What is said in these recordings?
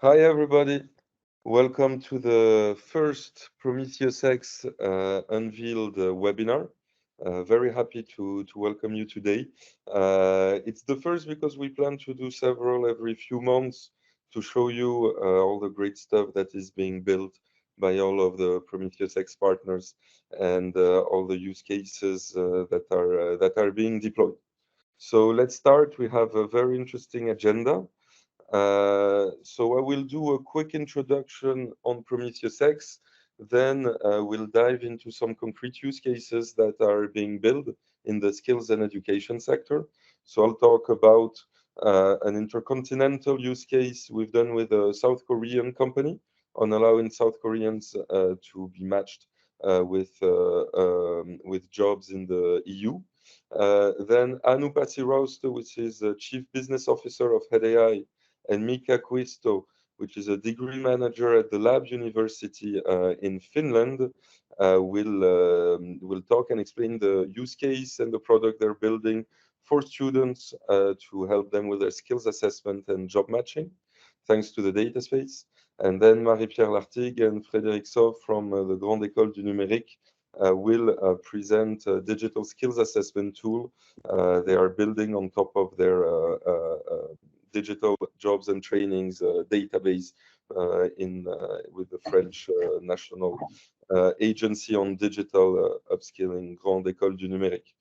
Hi, everybody. Welcome to the first Prometheus X Unveiled webinar. Very happy to welcome you today. It's the first because we plan to do several every few months to show you all the great stuff that is being built by all of the Prometheus X partners and all the use cases that are being deployed. So let's start. We have a very interesting agenda. So I will do a quick introduction on Prometheus X, then we'll dive into some concrete use cases that are being built in the skills and education sector. So I'll talk about an intercontinental use case we've done with a South Korean company on allowing South Koreans to be matched with jobs in the EU. Then Anu Patsirausto, which is the Chief Business Officer of Head AI, and Mika Quisto, which is a degree manager at the Lab University in Finland, will talk and explain the use case and the product they're building for students to help them with their skills assessment and job matching, thanks to the Dataspace. And then Marie-Pierre Lartigue and Frédéric Sauve from the Grande École du Numérique will present a digital skills assessment tool they are building on top of their digital jobs and trainings database with the French National Agency on Digital Upskilling, Grande École du Numérique.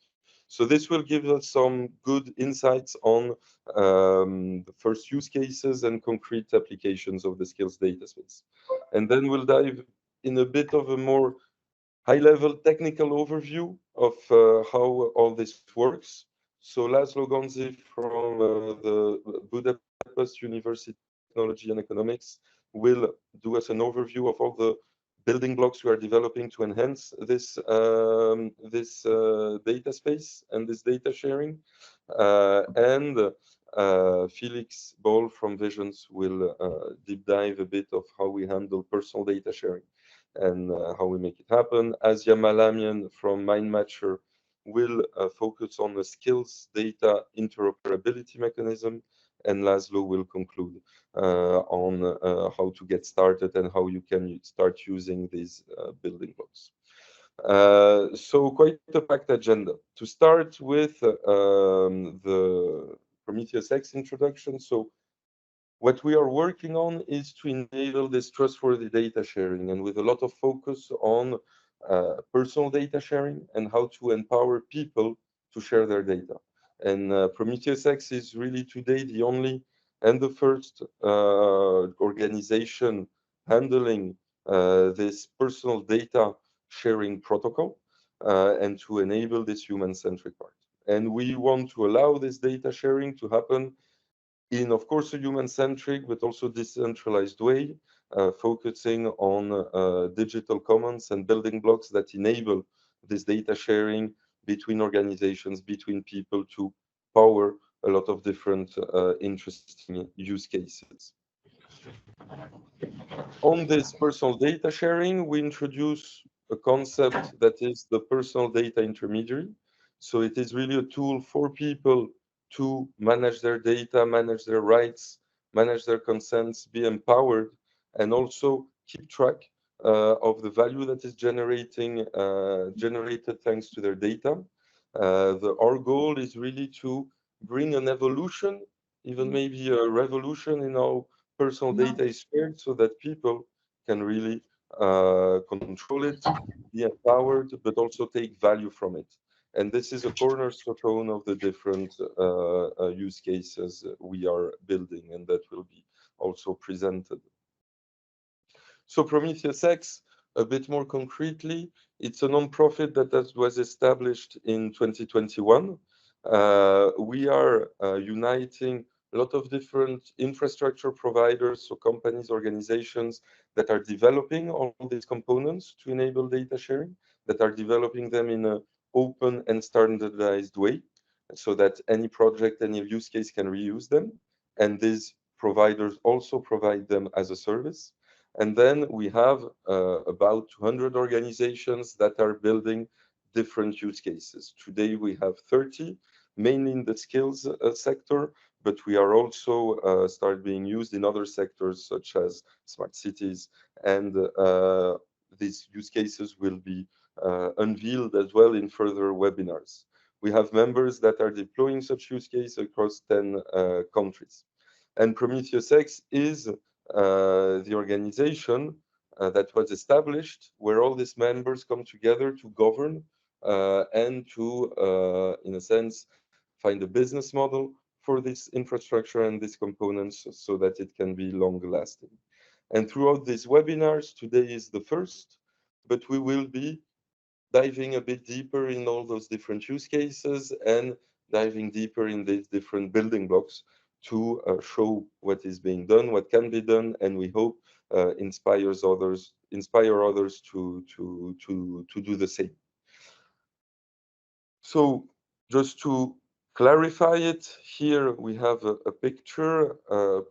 So this will give us some good insights on the first use cases and concrete applications of the skills dataspace. And then we'll dive in a bit of a more high-level technical overview of how all this works. So Laszlo Gonzi from the Budapest University of Technology and Economics will do us an overview of all the building blocks we are developing to enhance this data space and this data sharing. And Felix Boll from Visions will deep dive a bit of how we handle personal data sharing and how we make it happen. Asia Malamian from MindMatcher will focus on the skills data interoperability mechanism, and Laszlo will conclude on how to get started and how you can start using these building blocks. So quite a packed agenda. To start with the Prometheus X introduction. So what we are working on is to enable this trustworthy data sharing, and with a lot of focus on personal data sharing and how to empower people to share their data. And Prometheus X is really today the only and the first organization handling this personal data sharing protocol and to enable this human-centric part. And we want to allow this data sharing to happen in, of course, a human-centric, but also decentralized way, focusing on digital commons and building blocks that enable this data sharing between organizations, between people to power a lot of different interesting use cases. On this personal data sharing, we introduce a concept that is the personal data intermediary. So it is really a tool for people to manage their data, manage their rights, manage their consents, be empowered, and also keep track of the value that is generated thanks to their data. Our goal is really to bring an evolution, even maybe a revolution in how personal data is shared so that people can really control it, be empowered, but also take value from it. And this is a cornerstone of the different use cases we are building and that will be also presented. So Prometheus X, a bit more concretely, it's a non-profit that was established in 2021. We are uniting a lot of different infrastructure providers, so companies, organizations that are developing all these components to enable data sharing, that are developing them in an open and standardized way, so that any project, any use case can reuse them. And these providers also provide them as a service. And then we have about 200 organizations that are building different use cases. Today we have 30 mainly in the skills sector, but we are also start being used in other sectors such as smart cities, and these use cases will be unveiled as well in further webinars. We have members that are deploying such use case across 10 countries. And Prometheus X is the organization that was established where all these members come together to govern and to, in a sense, find a business model for this infrastructure and these components so that it can be long lasting. And throughout these webinars, today is the first, but we will be diving a bit deeper in all those different use cases and diving deeper in these different building blocks to show what is being done, what can be done, and we hope inspire others to do the same. So just to clarify it, here we have a picture.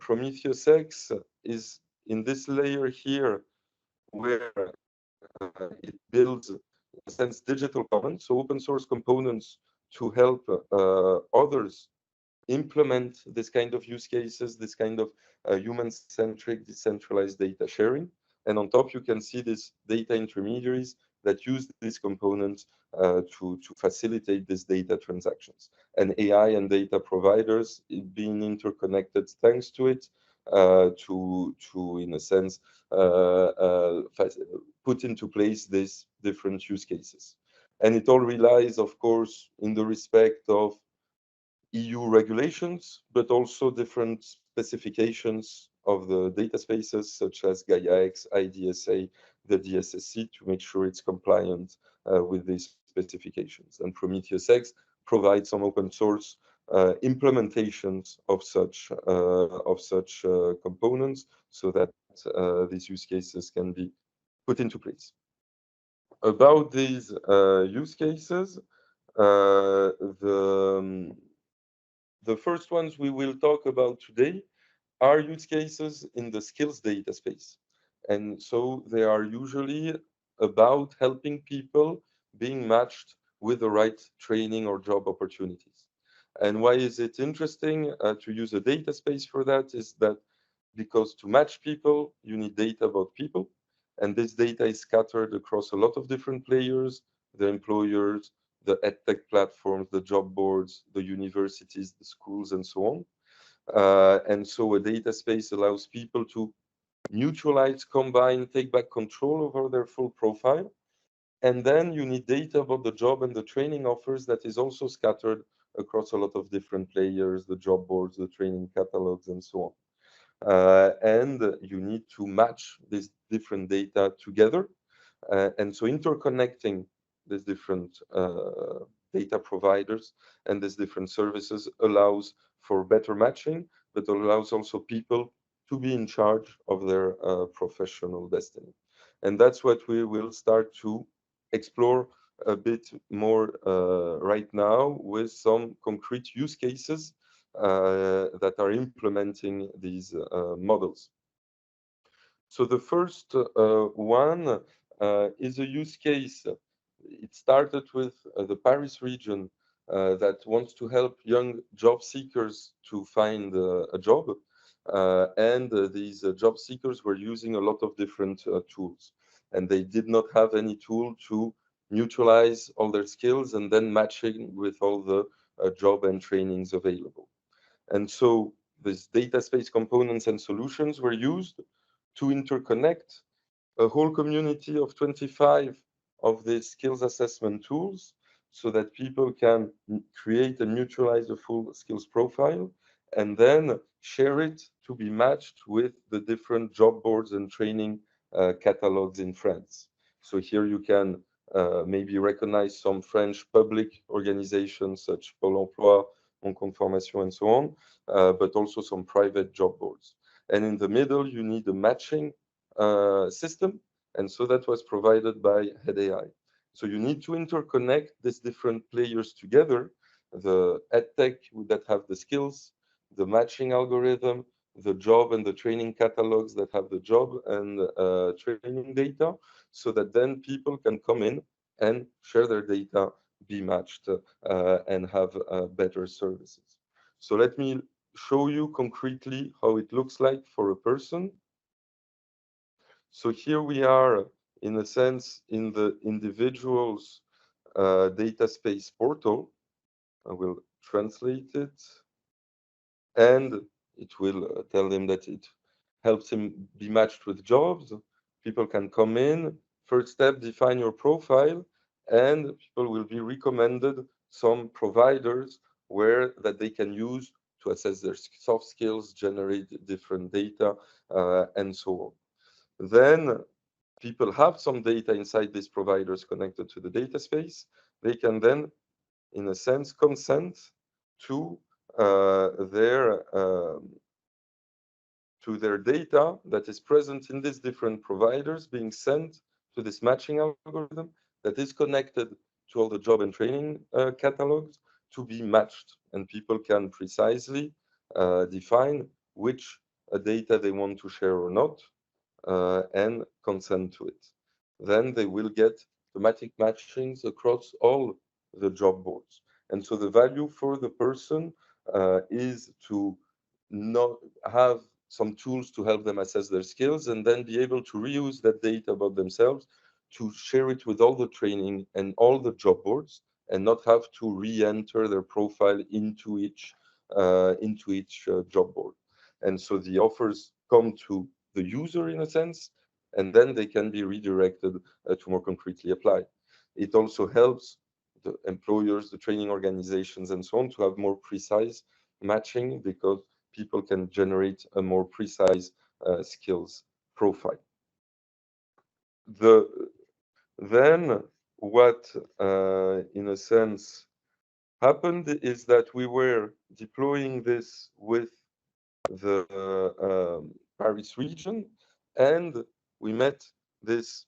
Prometheus X is in this layer here where it builds, in a sense, digital commons, so open source components to help others implement this kind of use cases, this kind of human-centric decentralized data sharing. And on top, you can see these data intermediaries that use these components to facilitate these data transactions. And AI and data providers being interconnected thanks to it to in a sense, put into place these different use cases. And it all relies, of course, in the respect of EU regulations, but also different specifications of the data spaces, such as GaiaX, IDSA, the DSSC, to make sure it's compliant with these specifications. And Prometheus X provides some open source implementations of such components so that these use cases can be put into place. About these use cases, the first ones we will talk about today are use cases in the skills data space. And so they are usually about helping people being matched with the right training or job opportunities. And why is it interesting to use a data space for that is that because to match people, you need data about people. And this data is scattered across a lot of different players, the employers, the edtech platforms, the job boards, the universities, the schools, and so on. And so a data space allows people to mutualize, combine, take back control over their full profile. And then you need data about the job and the training offers that is also scattered across a lot of different players, the job boards, the training catalogs, and so on. And you need to match this different data together. And so interconnecting these different data providers and these different services allows for better matching, but allows also people to be in charge of their professional destiny. And that's what we will start to explore a bit more right now with some concrete use cases that are implementing these models. So the first one is a use case. It started with the Paris region that wants to help young job seekers to find a job. And these job seekers were using a lot of different tools. And they did not have any tool to mutualize all their skills and then matching with all the job and trainings available. And so these data space components and solutions were used to interconnect a whole community of 25 of these skills assessment tools so that people can create and neutralize a full skills profile and then share it to be matched with the different job boards and training catalogs in France. So here you can maybe recognize some French public organizations such Pôle emploi, Mon Compte Formation, and so on, but also some private job boards. And in the middle, you need a matching system. And so that was provided by Head AI. So you need to interconnect these different players together, the edtech that have the skills, the matching algorithm, the job and the training catalogs that have the job and training data, so that then people can come in and share their data be matched and have better services. So let me show you concretely how it looks like for a person. So here we are, in a sense, in the individual's data space portal. I will translate it, and it will tell him that it helps him be matched with jobs. People can come in. First step, define your profile, and people will be recommended some providers where that they can use to assess their soft skills, generate different data, and so on. Then people have some data inside these providers connected to the data space. They can then, in a sense, consent to their data that is present in these different providers being sent to this matching algorithm that is connected to all the job and training catalogs to be matched. And people can precisely define which data they want to share or not, and consent to it. Then they will get automatic matchings across all the job boards. And so the value for the person is to not have some tools to help them assess their skills and then be able to reuse that data about themselves to share it with all the training and all the job boards and not have to re-enter their profile into each job board. And so the offers come to the user in a sense, and then they can be redirected to more concretely apply. It also helps the employers, the training organizations, and so on to have more precise matching because people can generate a more precise skills profile. Then what, in a sense, happened is that we were deploying this with the Paris region, and we met this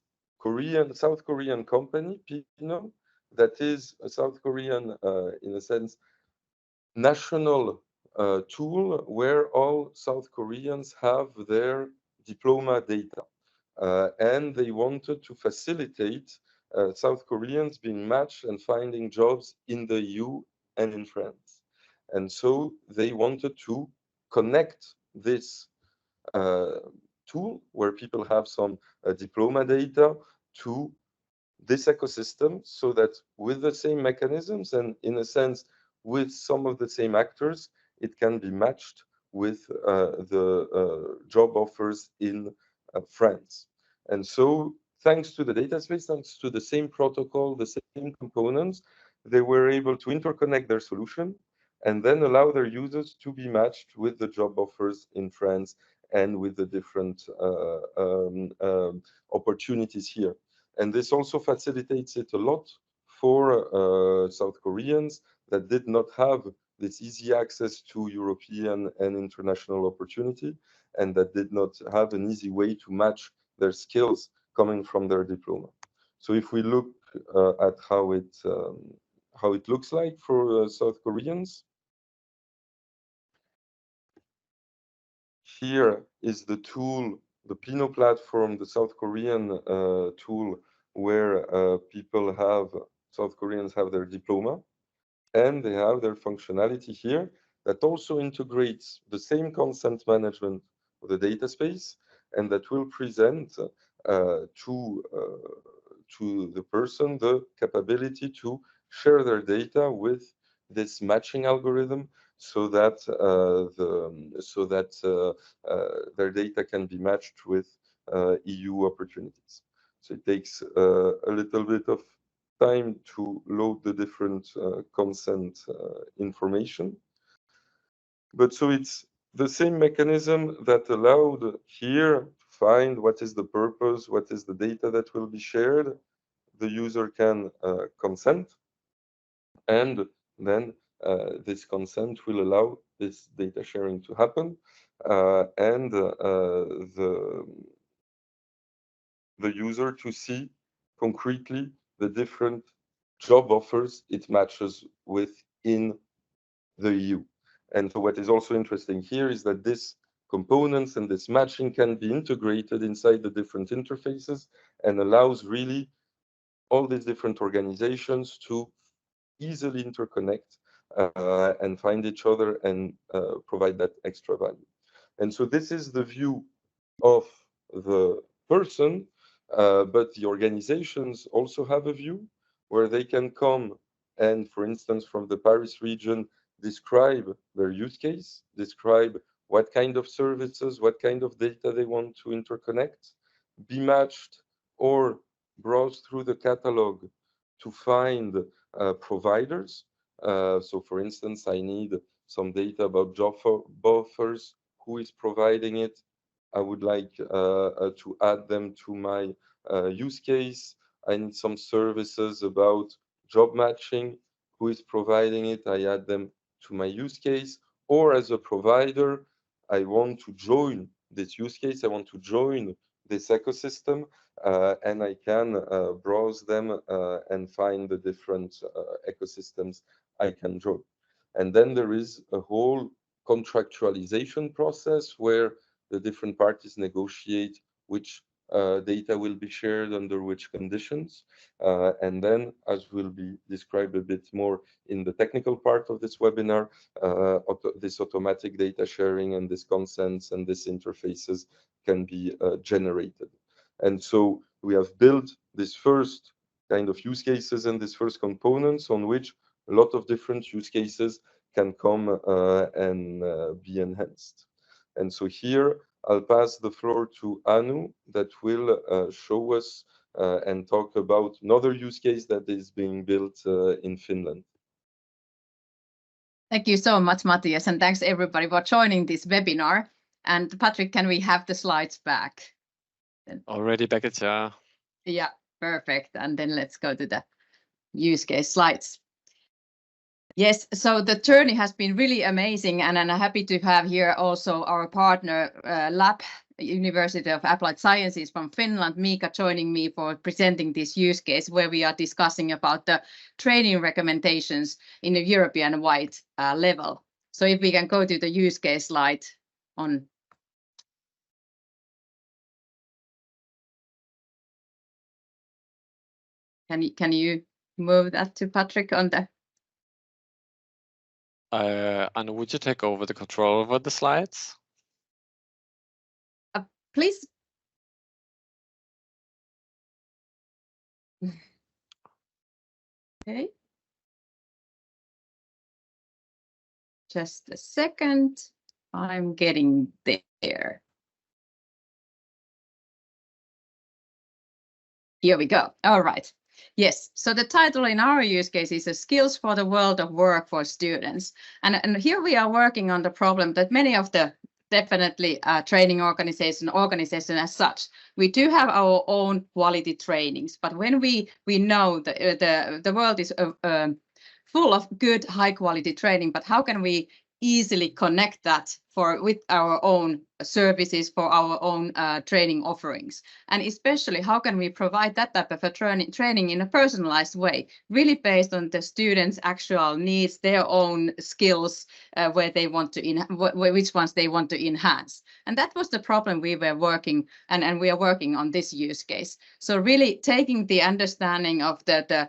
South Korean company, Pino, that is a South Korean, in a sense, national tool where all South Koreans have their diploma data. And they wanted to facilitate South Koreans being matched and finding jobs in the EU and in France. And so they wanted to connect this tool where people have some diploma data to this ecosystem so that with the same mechanisms and in a sense with some of the same actors, it can be matched with the job offers in France. And so thanks to the data space, thanks to the same protocol, the same components, they were able to interconnect their solution and then allow their users to be matched with the job offers in France and with the different opportunities here. And this also facilitates it a lot for South Koreans that did not have this easy access to European and international opportunity, and that did not have an easy way to match their skills coming from their diploma. So if we look at how it looks like for South Koreans, here is the tool, the Pino platform, the South Korean tool where South Koreans have their diploma, and they have their functionality here that also integrates the same consent management of the data space, and that will present to the person the capability to share their data with this matching algorithm so that their data can be matched with EU opportunities. So it takes a little bit of time to load the different consent information. But so it's the same mechanism that allowed here to find what is the purpose, what is the data that will be shared. The user can consent, and then this consent will allow this data sharing to happen, and the user to see concretely the different job offers it matches with in the EU. And so what is also interesting here is that this components and this matching can be integrated inside the different interfaces and allows really all these different organizations to easily interconnect and find each other and provide that extra value. And so this is the view of the person, but the organizations also have a view where they can come and, for instance, from the Paris region, describe their use case, describe what kind of services, what kind of data they want to interconnect, be matched or browse through the catalog to find providers. So for instance, I need some data about job offers, who is providing it. I would like to add them to my use case. I need some services about job matching, who is providing it. I add them to my use case. Or as a provider, I want to join this use case. I want to join this ecosystem, and I can browse them and find the different ecosystems I can join. And then there is a whole contractualization process where the different parties negotiate which data will be shared under which conditions. And then, as will be described a bit more in the technical part of this webinar, this automatic data sharing and this consents and these interfaces can be generated. And so we have built this first kind of use cases and these first components on which a lot of different use cases can come and be enhanced. And so here I'll pass the floor to Anu that will show us and talk about another use case that is being built in Finland. Thank you so much, Matthias, and thanks everybody for joining this webinar. And Patrick, can we have the slides back? Already back at ya. Yeah, perfect. And then let's go to the use case slides. Yes, so the journey has been really amazing, and I'm happy to have here also our partner lab, University of Applied Sciences from Finland, Mika, joining me for presenting this use case where we are discussing about the training recommendations in a European-wide level. So if we can go to the use case slide on. Can you move that to Patrick on the? Anu, would you take over the control over the slides? Please. Okay. Just a second. I'm getting there. Here we go. All right. Yes, so the title in our use case is Skills for the World of Work for Students. And here we are working on the problem that many of the definitely training organization as such, we do have our own quality trainings. But when we know that the world is full of good, high quality training, but how can we easily connect that with our own services for our own training offerings? And especially how can we provide that type of a training in a personalized way, really based on the students' actual needs, their own skills, where they want to which ones they want to enhance. And that was the problem we were working and we are working on this use case. So really taking the understanding of the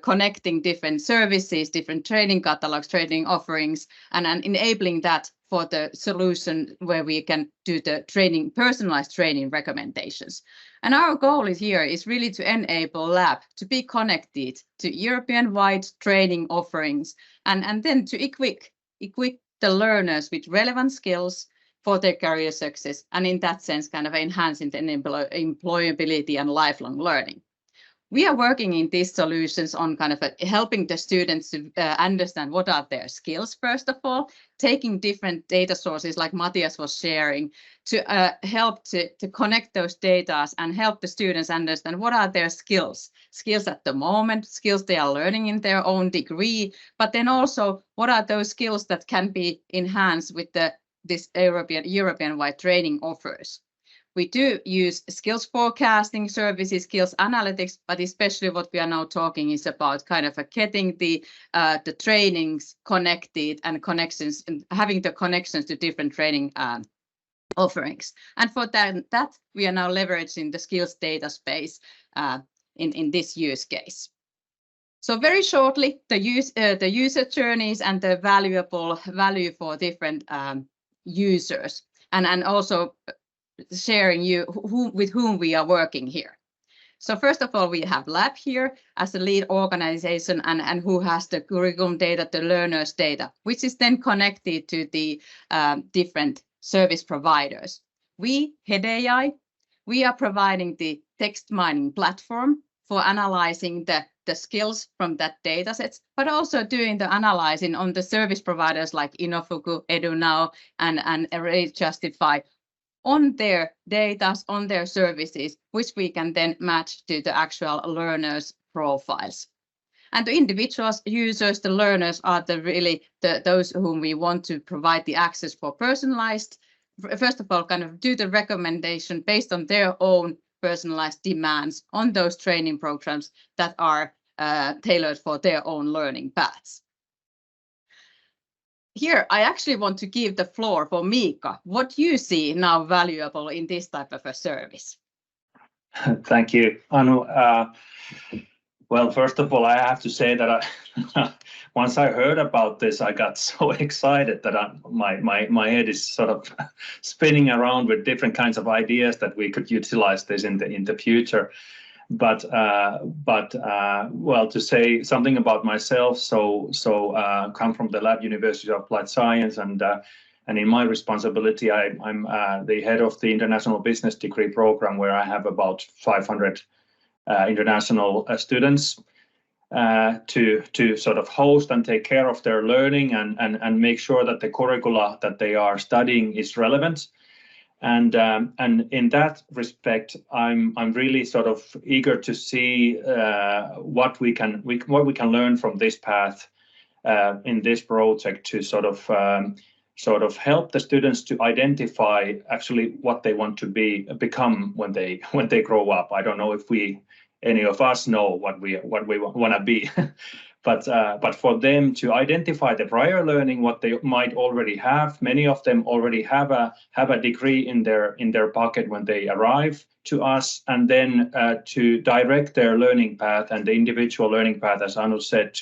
connecting different services, different training catalogs, training offerings, and enabling that for the solution where we can do the training, personalized training recommendations. And our goal here is really to enable lab to be connected to European-wide training offerings and then to equip the learners with relevant skills for their career success, and in that sense kind of enhancing the employability and lifelong learning. We are working in these solutions on kind of helping the students to understand what are their skills, first of all, taking different data sources like Matthias was sharing to help to connect those data and help the students understand what are their skills at the moment, skills they are learning in their own degree, but then also what are those skills that can be enhanced with this European-wide training offers. We do use skills forecasting services, skills analytics, but especially what we are now talking is about kind of getting the trainings connected and connections, and having the connections to different training offerings. And for that we are now leveraging the skills data space in this use case. So very shortly, the user journeys and the value for different users, and also sharing with whom we are working here. So first of all, we have lab here as a lead organization and who has the curriculum data, the learners data, which is then connected to the different service providers. We, Head AI, we are providing the text mining platform for analyzing the skills from that data sets, but also doing the analyzing on the service providers like Inofuku, EduNow, and Justify on their data, on their services, which we can then match to the actual learners' profiles. And the individuals, users, the learners are those whom we want to provide the access for personalized, first of all, kind of do the recommendation based on their own personalized demands on those training programs that are tailored for their own learning paths. Here, I actually want to give the floor for Mika. What you see now valuable in this type of a service? Thank you, Anu. Well, first of all, I have to say that once I heard about this, I got so excited that my head is sort of spinning around with different kinds of ideas that we could utilize this in the future. But well, to say something about myself, so come from the Lab University of Applied Science, and in my responsibility, I'm the head of the International Business Degree Program, where I have about 500 international students to sort of host and take care of their learning and make sure that the curricula that they are studying is relevant. And in that respect, I'm really sort of eager to see what we can learn from this path in this project to sort of help the students to identify actually what they want to become when they grow up. I don't know if any of us know what we want to be. But for them to identify the prior learning, what they might already have, many of them already have a degree in their pocket when they arrive to us, and then to direct their learning path and the individual learning path, as Anu said,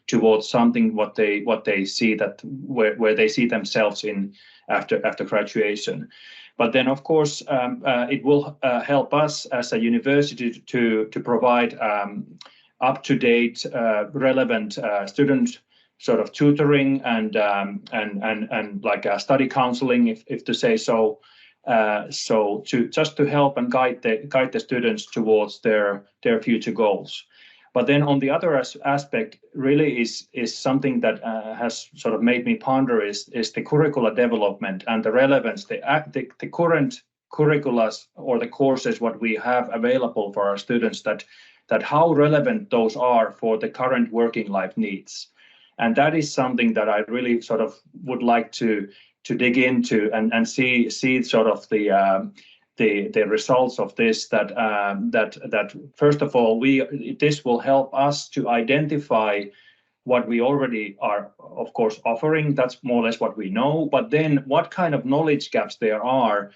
towards something what they see that where they see themselves in after graduation. But then, of course, it will help us as a university to provide up-to-date, relevant student sort of tutoring and like study counseling, if to say so. So to help and guide the students towards their future goals. But then on the other aspect, really is something that has sort of made me ponder is the curricula development and the relevance, the current curricula or the courses what we have available for our students, that how relevant those are for the current working life needs. And that is something that I really sort of would like to dig into and see sort of the results of this, that first of all, this will help us to identify what we already are, of course, offering. That's more or less what we know, but then what kind of knowledge gaps there are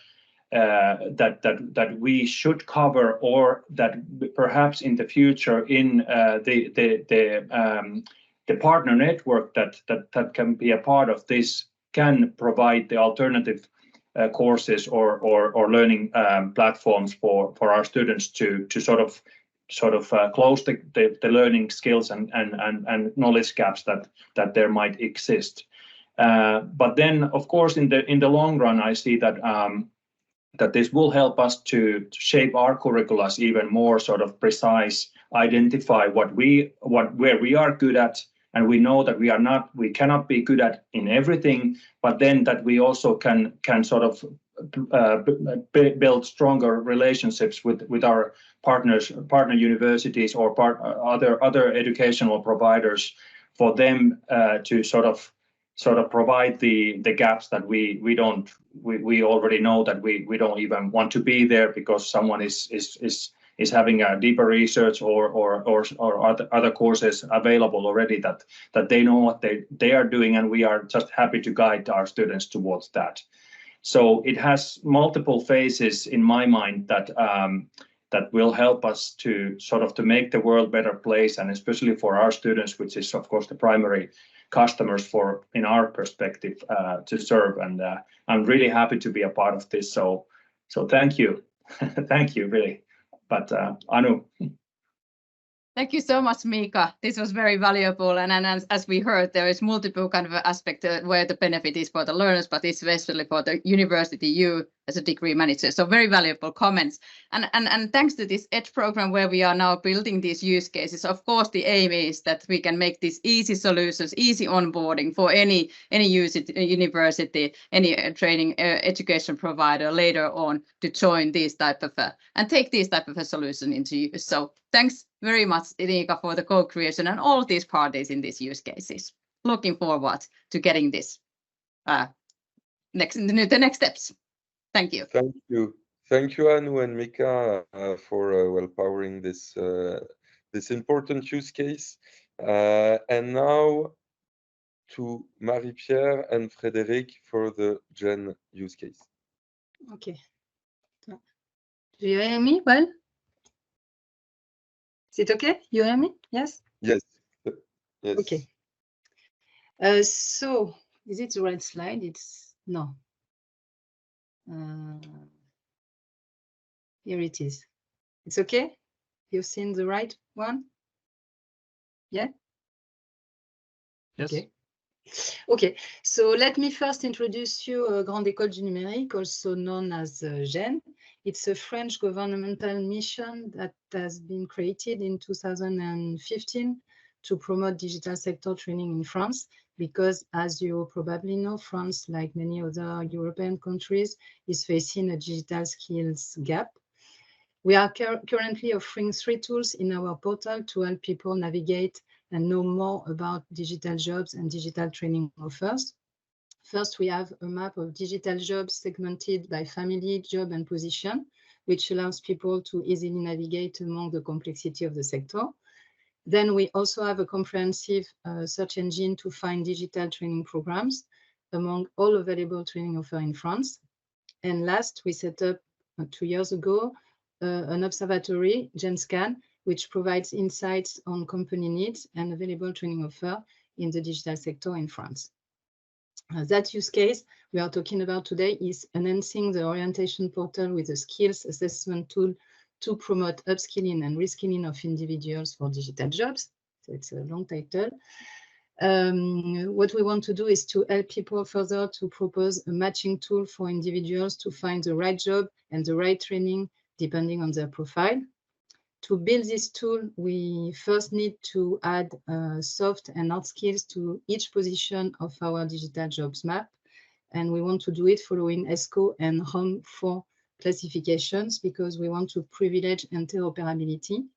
that we should cover, or that perhaps in the future in the partner network that can be a part of this can provide the alternative courses or learning platforms for our students to sort of close the learning skills and knowledge gaps that there might exist. But then, of course, in the long run, I see that this will help us to shape our curricula even more sort of precise, identify where we are good at, and we know that we cannot be good at in everything, but then that we also can sort of build stronger relationships with our partner universities or other educational providers, for them to sort of provide the gaps that we already know that we don't even want to be there, because someone is having a deeper research or other courses available already that they know what they are doing, and we are just happy to guide our students towards that. So it has multiple phases in my mind that will help us to sort of to make the world a better place, and especially for our students, which is of course the primary customers for, in our perspective, to serve. And I'm really happy to be a part of this. So thank you, thank you really. But Anu. Thank you so much, Mika. This was very valuable, and as we heard, there is multiple kind of aspects where the benefit is for the learners, but especially for the university, you as a degree manager. So very valuable comments. And thanks to this EDGE program where we are now building these use cases, of course, the aim is that we can make these easy solutions, easy onboarding for any university, any training education provider later on to join these type of and take these type of a solution into use. So thanks very much, Mika, for the co-creation and all these parties in these use cases. Looking forward to getting this the next steps. Thank you. Thank you. Thank you, Anu and Mika, for well powering this this important use case. And now to Marie-Pierre and Frédéric for the Gen use case. Okay. Do you hear me well? Is it okay? You hear me? Yes? Yes. Yes. Okay. So is it the right slide? It's no. Here it is. It's okay? You've seen the right one? Yeah? Yes. Okay. Okay, so let me first introduce you Grande École du Numérique, also known as GEN. It's a French governmental mission that has been created in 2015 to promote digital sector training in France, because as you probably know, France, like many other European countries, is facing a digital skills gap. We are currently offering 3 tools in our portal to help people navigate and know more about digital jobs and digital training offers. First, we have a map of digital jobs segmented by family, job, and position, which allows people to easily navigate among the complexity of the sector. Then we also have a comprehensive search engine to find digital training programs among all available training offers in France. And last, we set up 2 years ago an observatory, GenScan, which provides insights on company needs and available training offer in the digital sector in France. That use case we are talking about today is enhancing the orientation portal with a skills assessment tool to promote upskilling and reskilling of individuals for digital jobs. So it's a long title. What we want to do is to help people further to propose a matching tool for individuals to find the right job and the right training depending on their profile. To build this tool, we first need to add soft and hard skills to each position of our digital jobs map. And we want to do it following ESCO and HOME 4 classifications because we want to privilege interoperability.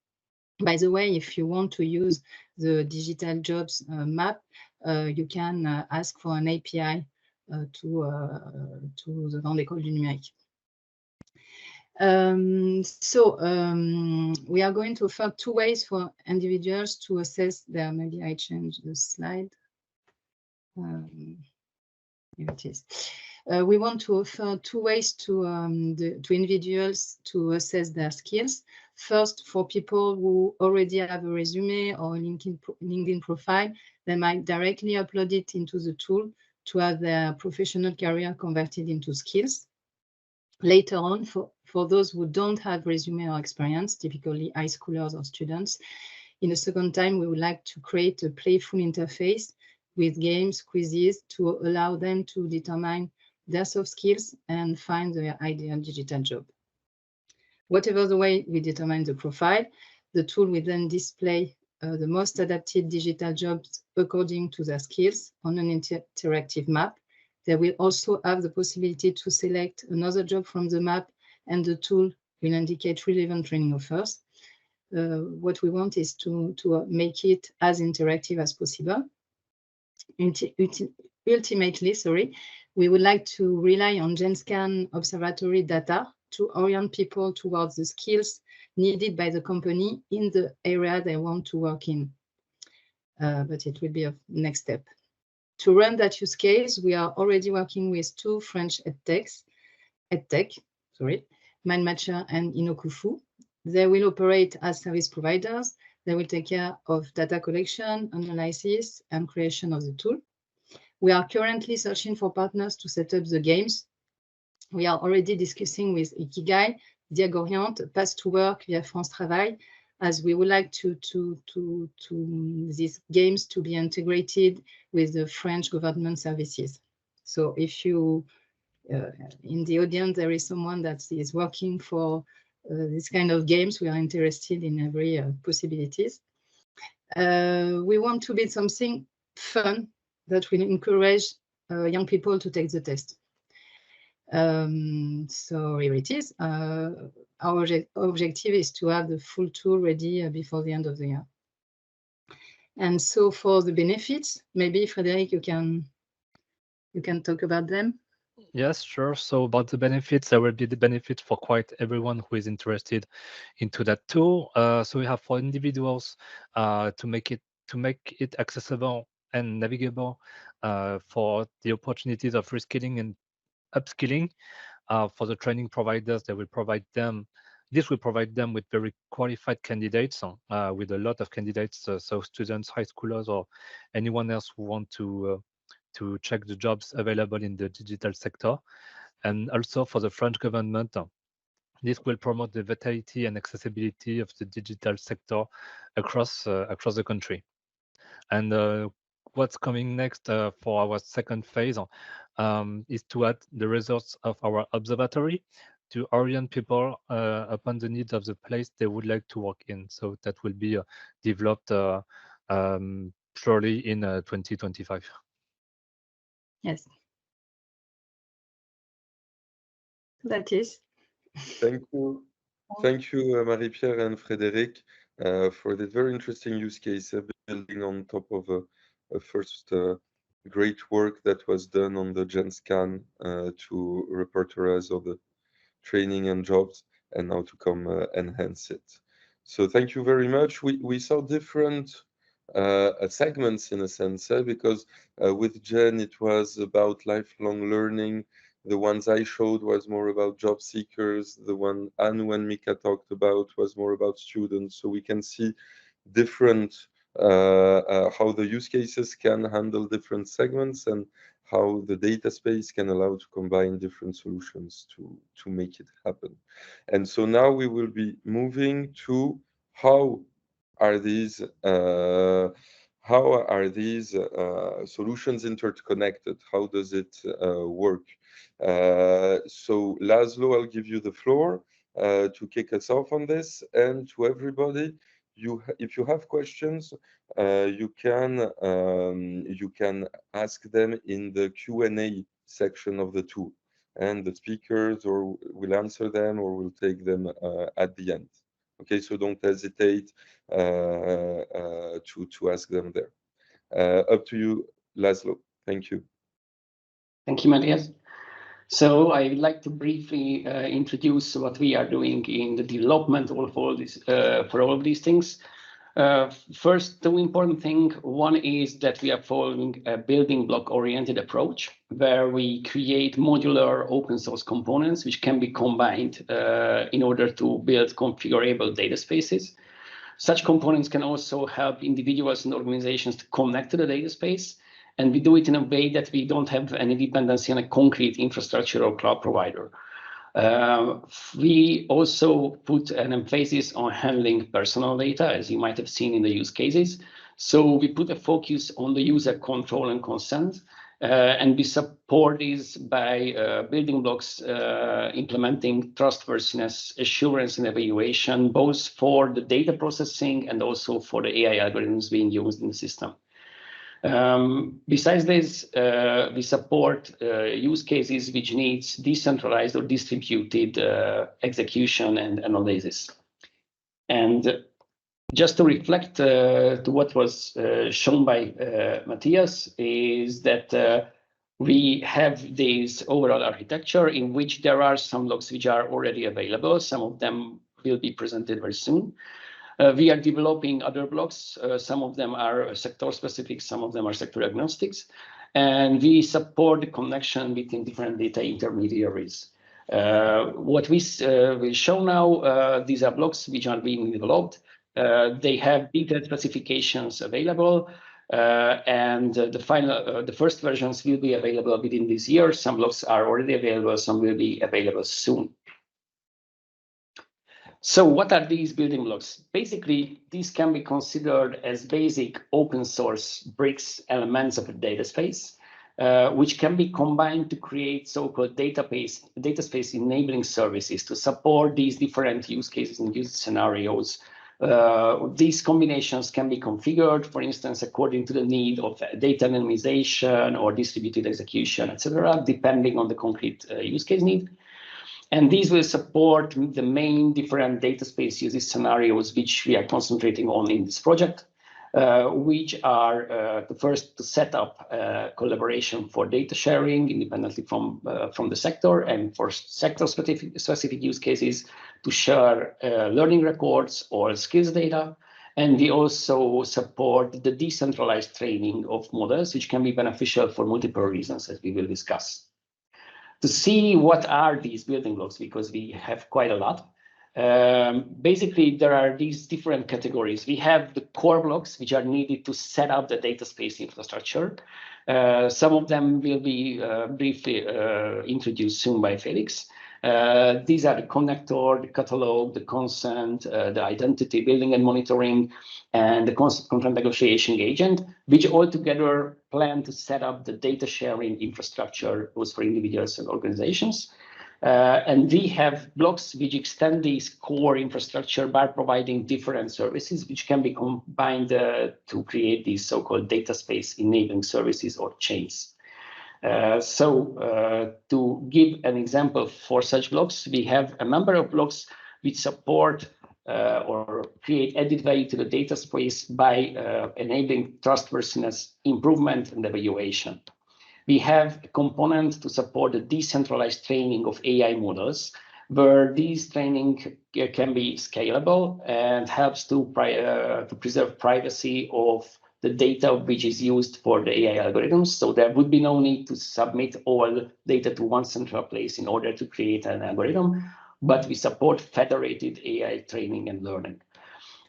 By the way, if you want to use the digital jobs map, you can ask for an API to the Grande École du Numérique. We are going to offer 2 ways for individuals to assess their, maybe I change the slide. Here it is. We want to offer 2 ways to individuals to assess their skills. First, for people who already have a resume or a LinkedIn profile, they might directly upload it into the tool to have their professional career converted into skills. Later on, for those who don't have resume or experience, typically high schoolers or students, in a second time, we would like to create a playful interface with games, quizzes to allow them to determine their soft skills and find their ideal digital job. Whatever the way we determine the profile, the tool will then display the most adapted digital jobs according to their skills on an interactive map. They will also have the possibility to select another job from the map, and the tool will indicate relevant training offers. What we want is to make it as interactive as possible. Ultimately, we would like to rely on GenScan observatory data to orient people towards the skills needed by the company in the area they want to work in. But it will be a next step. To run that use case, we are already working with 2 French edtech, MindMatcher and Inokufu. They will operate as service providers. They will take care of data collection, analysis, and creation of the tool. We are currently searching for partners to set up the games. We are already discussing with Ikigai, Diagorient, Pass to Work via France Travail, as we would like these games to be integrated with the French government services. So if you, in the audience, there is someone that is working for this kind of games, we are interested in every possibilities. We want to build something fun that will encourage young people to take the test. So here it is. Our objective is to have the full tool ready before the end of the year. And so for the benefits, maybe Frédéric, you can talk about them. Yes, sure. So about the benefits, there will be the benefit for quite everyone who is interested into that tool. So we have for individuals to make it accessible and navigable for the opportunities of reskilling and upskilling. For the training providers, they will provide them. This will provide them with very qualified candidates, with a lot of candidates, so students, high schoolers, or anyone else who want to check the jobs available in the digital sector. And also for the French government, this will promote the vitality and accessibility of the digital sector across the country. And what's coming next for our second phase is to add the results of our observatory to orient people upon the needs of the place they would like to work in. So that will be developed surely in 2025. Yes. That is. Thank you. Thank you, Marie-Pierre and Frédéric, for this very interesting use case, building on top of a first great work that was done on the GenScan to repertorize all the training and jobs, and now to come enhance it. So thank you very much. We saw different segments in a sense, because with Gen it was about lifelong learning. The ones I showed was more about job seekers. The one Anu and Mika talked about was more about students. So we can see different how the use cases can handle different segments, and how the data space can allow to combine different solutions to make it happen. And so now we will be moving to how are these solutions interconnected? How does it work? So Laszlo, I'll give you the floor to kick us off on this, and to everybody, if you have questions, you can ask them in the Q&A section of the tool, and the speakers will answer them or will take them at the end. Okay, so don't hesitate to ask them there. Up to you, Laszlo. Thank you. Thank you, Matthias. So I would like to briefly introduce what we are doing in the development of all this, for all of these things. First, the important thing, one is that we are following a building block oriented approach, where we create modular open source components which can be combined in order to build configurable data spaces. Such components can also help individuals and organizations to connect to the data space, and we do it in a way that we don't have any dependency on a concrete infrastructure or cloud provider. We also put an emphasis on handling personal data, as you might have seen in the use cases. So we put a focus on the user control and consent, and we support this by building blocks, implementing trustworthiness, assurance, and evaluation, both for the data processing and also for the AI algorithms being used in the system. Besides this, we support use cases which needs decentralized or distributed execution and analysis. And just to reflect to what was shown by Matthias, is that we have this overall architecture in which there are some blocks which are already available. Some of them will be presented very soon. We are developing other blocks. Some of them are sector specific, some of them are sector agnostics, and we support the connection between different data intermediaries. What we will show now, these are blocks which are being developed. They have detailed specifications available, and the first versions will be available within this year. Some blocks are already available, some will be available soon. So what are these building blocks? Basically, these can be considered as basic open source bricks elements of a data space, which can be combined to create so-called data space enabling services to support these different use cases and use scenarios. These combinations can be configured, for instance, according to the need of data anonymization or distributed execution, etc., depending on the concrete use case need. And these will support the main different data space usage scenarios which we are concentrating on in this project, which are the first to set up collaboration for data sharing independently from the sector, and for sector-specific use cases to share learning records or skills data. And we also support the decentralized training of models, which can be beneficial for multiple reasons, as we will discuss. To see what are these building blocks, because we have quite a lot. Basically, there are these different categories. We have the core blocks, which are needed to set up the data space infrastructure. Some of them will be briefly introduced soon by Felix. These are the connector, the catalog, the consent, the identity building and monitoring, and the contract negotiation agent, which all together plan to set up the data sharing infrastructure both for individuals and organizations. And we have blocks which extend this core infrastructure by providing different services, which can be combined to create these so-called data space enabling services or chains. To give an example for such blocks, we have a number of blocks which support or create added value to the data space by enabling trustworthiness, improvement, and evaluation. We have a component to support the decentralized training of AI models, where these training can be scalable and helps to preserve privacy of the data which is used for the AI algorithms. So there would be no need to submit all data to one central place in order to create an algorithm, but we support federated AI training and learning.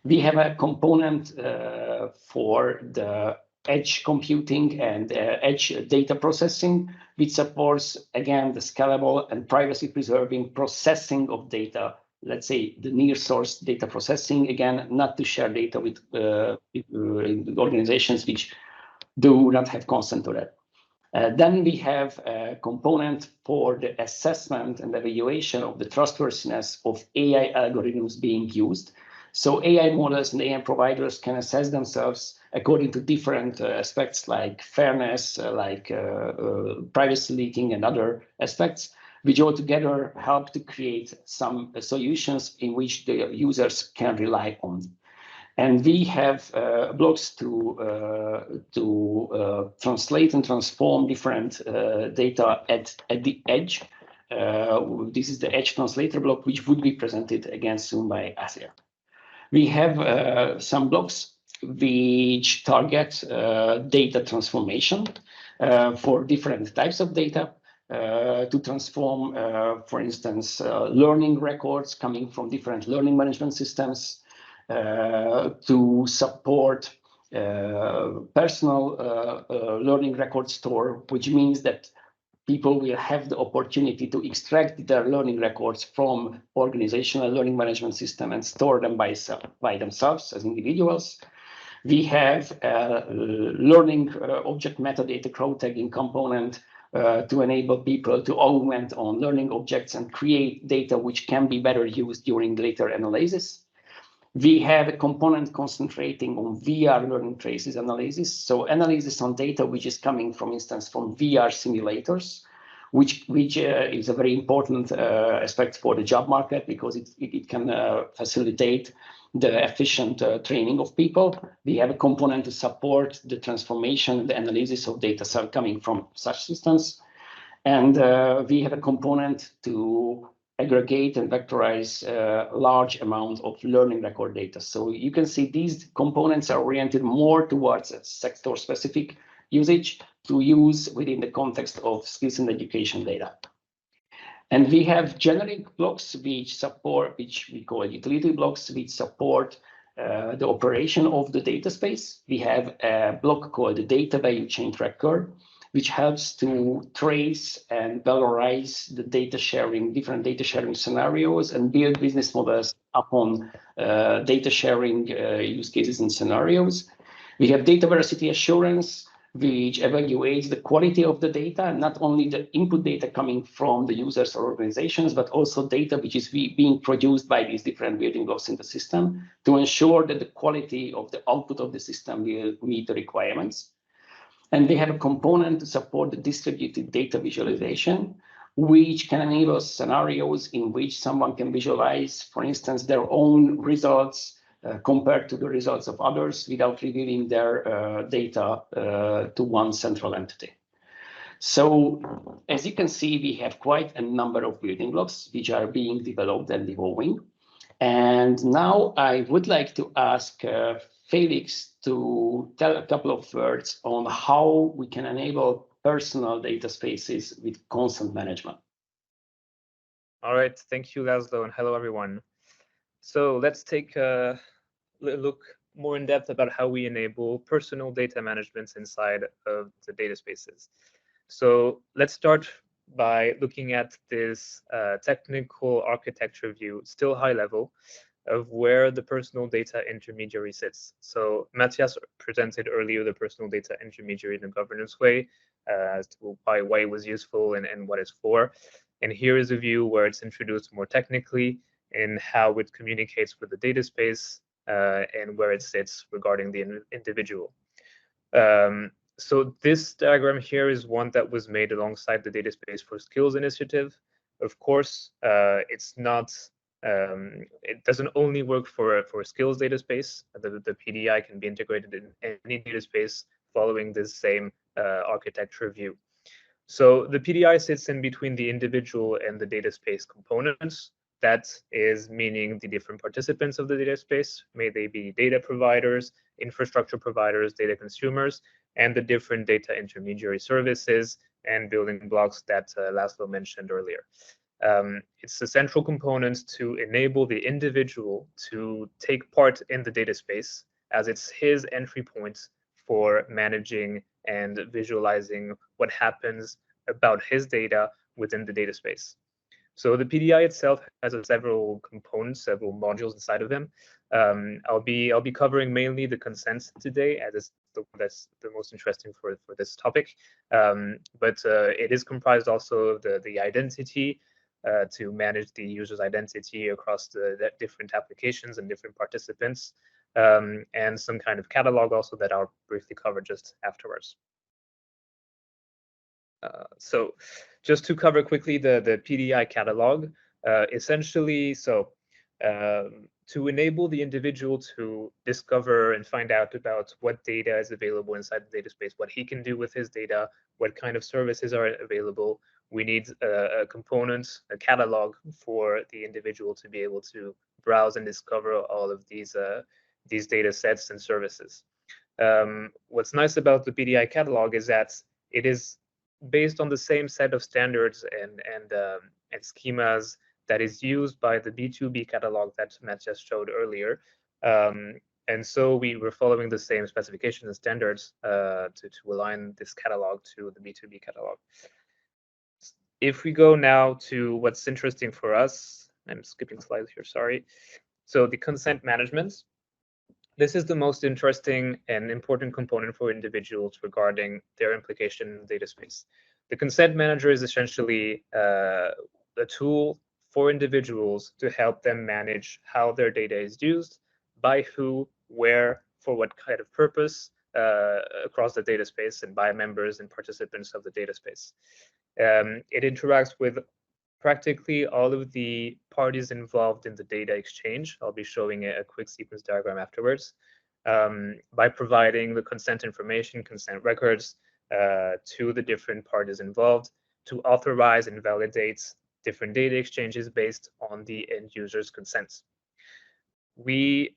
We have a component for the edge computing and edge data processing, which supports, again, the scalable and privacy-preserving processing of data. Let's say the near source data processing, again, not to share data with organizations which do not have consent to that. Then we have a component for the assessment and evaluation of the trustworthiness of AI algorithms being used. So AI models and AI providers can assess themselves according to different aspects like fairness, like privacy leaking and other aspects, which altogether help to create some solutions in which the users can rely on. And we have blocks to translate and transform different data at the edge. This is the edge translator block, which would be presented again soon by Asia. We have some blocks which target data transformation for different types of data to transform, for instance, learning records coming from different learning management systems, to support personal learning record store, which means that people will have the opportunity to extract their learning records from organizational learning management system and store them by themselves as individuals. We have a learning object metadata crowd tagging component to enable people to augment on learning objects and create data which can be better used during later analysis. We have a component concentrating on VR learning traces analysis. So analysis on data which is coming, for instance, from VR simulators, which is a very important aspect for the job market because it can facilitate the efficient training of people. We have a component to support the transformation and the analysis of data coming from such systems. And we have a component to aggregate and vectorize large amounts of learning record data. So you can see these components are oriented more towards a sector-specific usage to use within the context of skills and education data. And we have generic blocks which support, which we call utility blocks, which support the operation of the data space. We have a block called the data value chain tracker, which helps to trace and valorize the data sharing, different data sharing scenarios, and build business models upon data sharing use cases and scenarios. We have data veracity assurance, which evaluates the quality of the data, not only the input data coming from the users or organizations, but also data which is being produced by these different building blocks in the system to ensure that the quality of the output of the system will meet the requirements. And they have a component to support the distributed data visualization, which can enable scenarios in which someone can visualize, for instance, their own results compared to the results of others without revealing their data to one central entity. So as you can see, we have quite a number of building blocks which are being developed and evolving. And now I would like to ask Felix to tell a couple of words on how we can enable personal data spaces with consent management. All right, thank you, Laszlo, and hello, everyone. So let's take a look more in depth about how we enable personal data management inside of the data spaces. So let's start by looking at this technical architecture view, still high level, of where the personal data intermediary sits. So Matthias presented earlier the personal data intermediary in a governance way as to why it was useful and what it's for. And here is a view where it's introduced more technically in how it communicates with the data space and where it sits regarding the individual. So this diagram here is one that was made alongside the Data Space for Skills initiative. Of course, it's not, it doesn't only work for a skills data space. The PDI can be integrated in any data space following this same architecture view. So the PDI sits in between the individual and the data space components. That is meaning the different participants of the data space, may they be data providers, infrastructure providers, data consumers, and the different data intermediary services and building blocks that Laszlo mentioned earlier. It's a central component to enable the individual to take part in the data space, as it's his entry point for managing and visualizing what happens about his data within the data space. So the PDI itself has several components, several modules inside of him. I'll be covering mainly the consent today, as that's the most interesting for this topic. But it is comprised also of the identity to manage the user's identity across the different applications and different participants, and some kind of catalog also that I'll briefly cover just afterwards. So just to cover quickly the PDI catalog, essentially, so to enable the individual to discover and find out about what data is available inside the data space, what he can do with his data, what kind of services are available, we need a component, a catalog for the individual to be able to browse and discover all of these data sets and services. What's nice about the PDI catalog is that it is based on the same set of standards and schemas that is used by the B2B catalog that Matt just showed earlier. And so we were following the same specifications and standards to align this catalog to the B2B catalog. If we go now to what's interesting for us, I'm skipping slides here, sorry. So the consent management. This is the most interesting and important component for individuals regarding their implication in the data space. The consent manager is essentially a tool for individuals to help them manage how their data is used, by who, where, for what kind of purpose across the data space and by members and participants of the data space. It interacts with practically all of the parties involved in the data exchange. I'll be showing a quick sequence diagram afterwards, by providing the consent information, consent records to the different parties involved to authorize and validate different data exchanges based on the end user's consent. We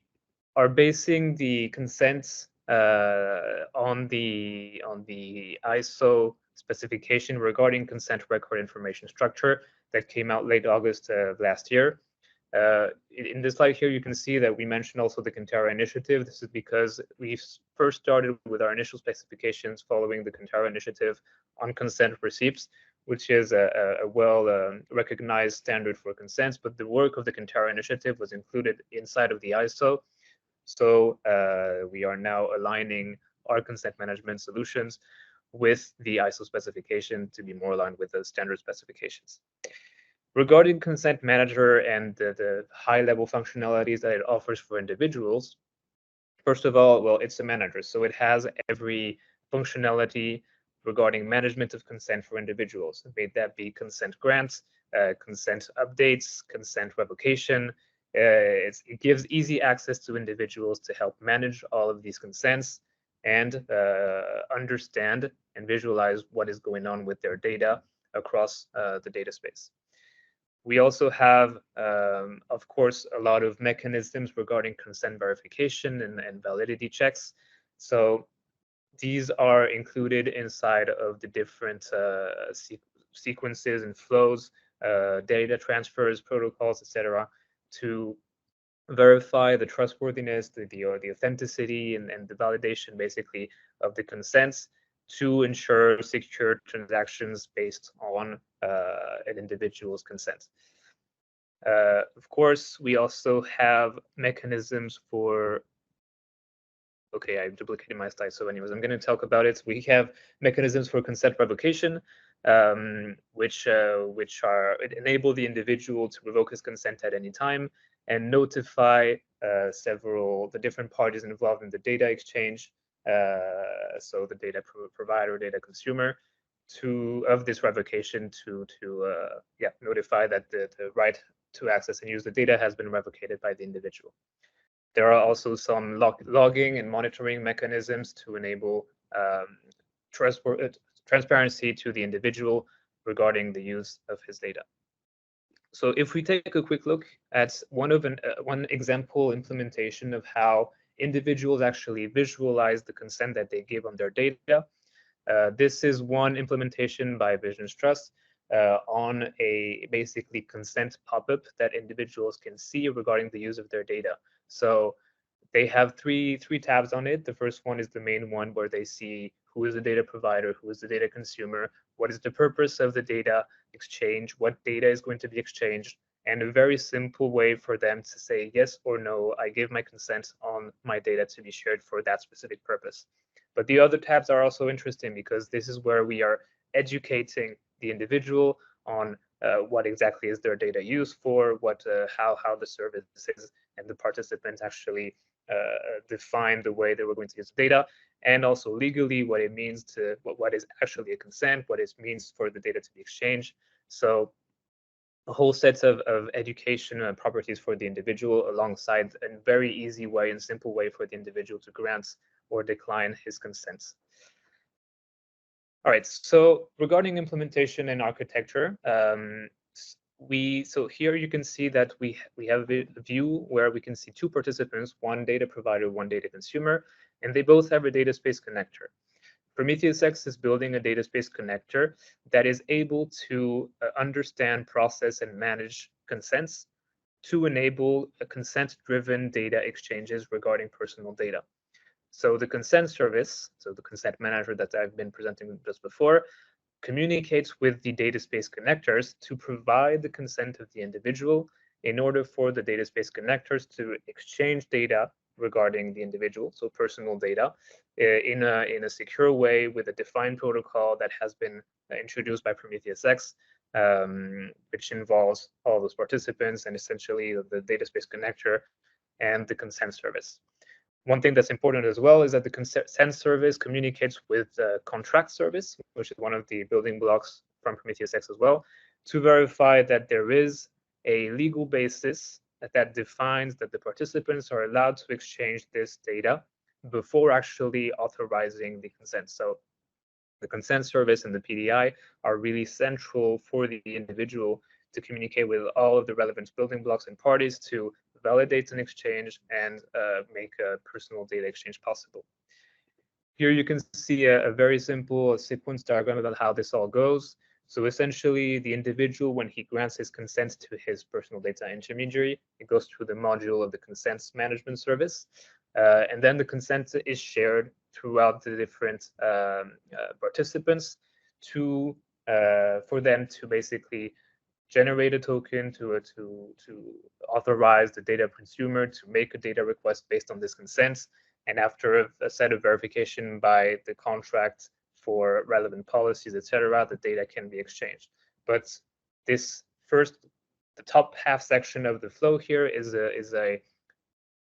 are basing the consent on the ISO specification regarding consent record information structure that came out late August last year. In this slide here, you can see that we mentioned also the Kantara initiative. This is because we first started with our initial specifications following the Kantara initiative on consent receipts, which is a well-recognized standard for consents, but the work of the Kantara initiative was included inside of the ISO. So we are now aligning our consent management solutions with the ISO specification to be more aligned with the standard specifications. Regarding Consent Manager and the high-level functionalities that it offers for individuals, first of all, well, it's a manager, so it has every functionality regarding management of consent for individuals, may that be consent grants, consent updates, consent revocation. It gives easy access to individuals to help manage all of these consents and understand and visualize what is going on with their data across the data space. We also have, of course, a lot of mechanisms regarding consent verification and validity checks. So these are included inside of the different sequences and flows, data transfers, protocols, etc., to verify the trustworthiness, the authenticity, and the validation, basically, of the consents to ensure secure transactions based on an individual's consent. Of course, we also have mechanisms for, okay, I duplicated my slide, so anyways, I'm going to talk about it. We have mechanisms for consent revocation, which enable the individual to revoke his consent at any time and notify the different parties involved in the data exchange, so the data provider, data consumer, of this revocation to notify that the right to access and use the data has been revocated by the individual. There are also some logging and monitoring mechanisms to enable transparency to the individual regarding the use of his data. So if we take a quick look at one example implementation of how individuals actually visualize the consent that they give on their data, this is one implementation by Visions Trust on a basically consent pop-up that individuals can see regarding the use of their data. So they have three tabs on it. The first one is the main one where they see who is the data provider, who is the data consumer, what is the purpose of the data exchange, what data is going to be exchanged, and a very simple way for them to say yes or no, I give my consent on my data to be shared for that specific purpose. But the other tabs are also interesting because this is where we are educating the individual on what exactly is their data used for, how the service is, and the participants actually define the way they were going to use the data, and also legally what it means to what is actually a consent, what it means for the data to be exchanged. So a whole set of education and properties for the individual alongside a very easy way and simple way for the individual to grant or decline his consent. All right, so regarding implementation and architecture, so here you can see that we have a view where we can see two participants, one data provider, one data consumer, and they both have a data space connector. Prometheus X is building a data space connector that is able to understand, process, and manage consents to enable a consent-driven data exchanges regarding personal data. So the consent service, so the consent manager that I've been presenting just before, communicates with the data space connectors to provide the consent of the individual in order for the data space connectors to exchange data regarding the individual, so personal data, in a secure way with a defined protocol that has been introduced by Prometheus X, which involves all those participants and essentially the data space connector and the consent service. One thing that's important as well is that the consent service communicates with the contract service, which is one of the building blocks from Prometheus X as well, to verify that there is a legal basis that defines that the participants are allowed to exchange this data before actually authorizing the consent. So the consent service and the PDI are really central for the individual to communicate with all of the relevant building blocks and parties to validate an exchange and make a personal data exchange possible. Here you can see a very simple sequence diagram about how this all goes. So essentially, the individual, when he grants his consent to his personal data intermediary, it goes through the module of the consent management service. And then the consent is shared throughout the different participants for them to basically generate a token to authorize the data consumer to make a data request based on this consent. And after a set of verification by the contract for relevant policies, etc., the data can be exchanged. But this the top half section of the flow here is a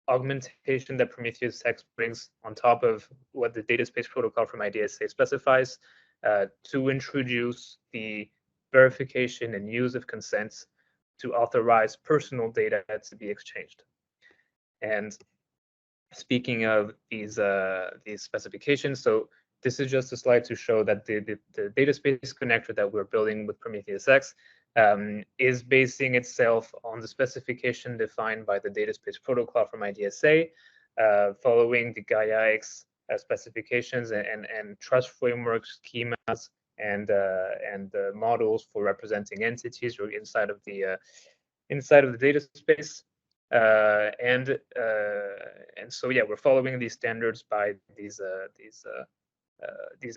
augmentation that Prometheus X brings on top of what the Dataspace protocol from IDSA specifies to introduce the verification and use of consents to authorize personal data to be exchanged. And speaking of these specifications, so this is just a slide to show that the Dataspace connector that we're building with Prometheus X is basing itself on the specification defined by the Dataspace protocol from IDSA, following the Gaia X specifications and trust framework schemas and models for representing entities or inside of the Dataspace. And so yeah, we're following these standards by these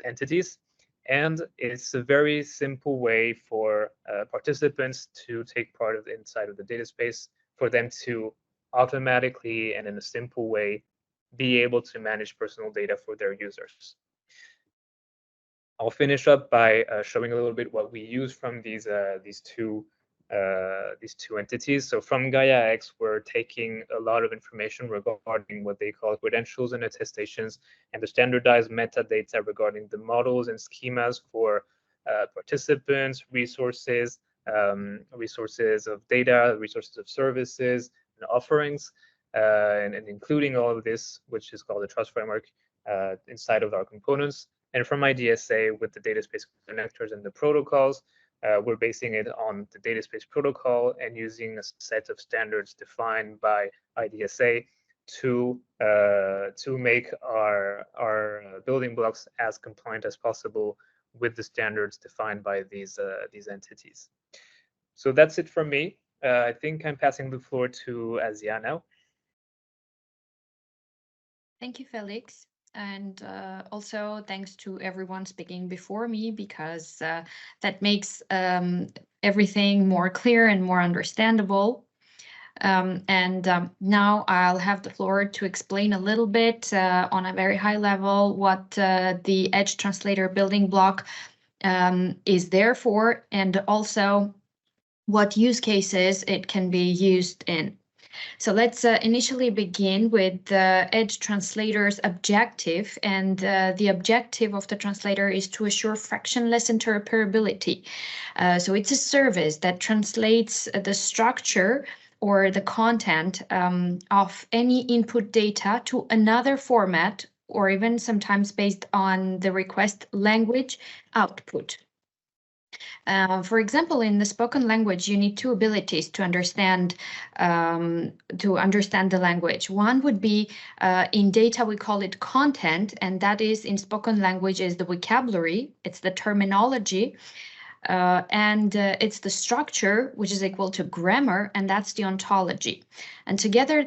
entities, and it's a very simple way for participants to take part of inside of the Dataspace, for them to automatically and in a simple way be able to manage personal data for their users. I'll finish up by showing a little bit what we use from these two entities. So from Gaia X, we're taking a lot of information regarding what they call credentials and attestations and the standardized metadata regarding the models and schemas for participants, resources, resources of data, resources of services, and offerings, and including all of this, which is called the trust framework, inside of our components. And from IDSA, with the Dataspace connectors and the protocols, we're basing it on the Dataspace protocol and using a set of standards defined by IDSA to make our building blocks as compliant as possible with the standards defined by these entities. So that's it from me. I think I'm passing the floor to Asia now. Thank you, Felix. And also thanks to everyone speaking before me, because that makes everything more clear and more understandable. Now I'll have the floor to explain a little bit on a very high level what the Edge Translator building block is there for, and also what use cases it can be used in. So let's initially begin with the Edge Translator's objective. And the objective of the translator is to assure frictionless interoperability. So it's a service that translates the structure or the content of any input data to another format, or even sometimes based on the request language output. For example, in the spoken language, you need two abilities to understand the language. One would be in data, we call it content, and that is in spoken language is the vocabulary, it's the terminology, and it's the structure, which is equal to grammar, and that's the ontology. And together,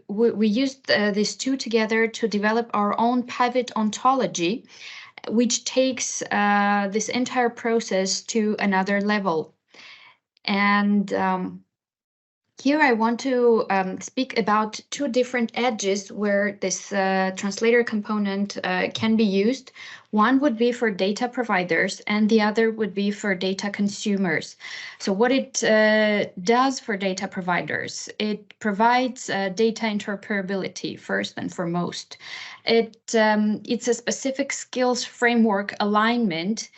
we used these two together to develop our own pivot ontology, which takes this entire process to another level. And here I want to speak about two different edges where this translator component can be used. One would be for data providers, and the other would be for data consumers. So what it does for data providers, it provides data interoperability first and foremost. It's a specific skills framework alignment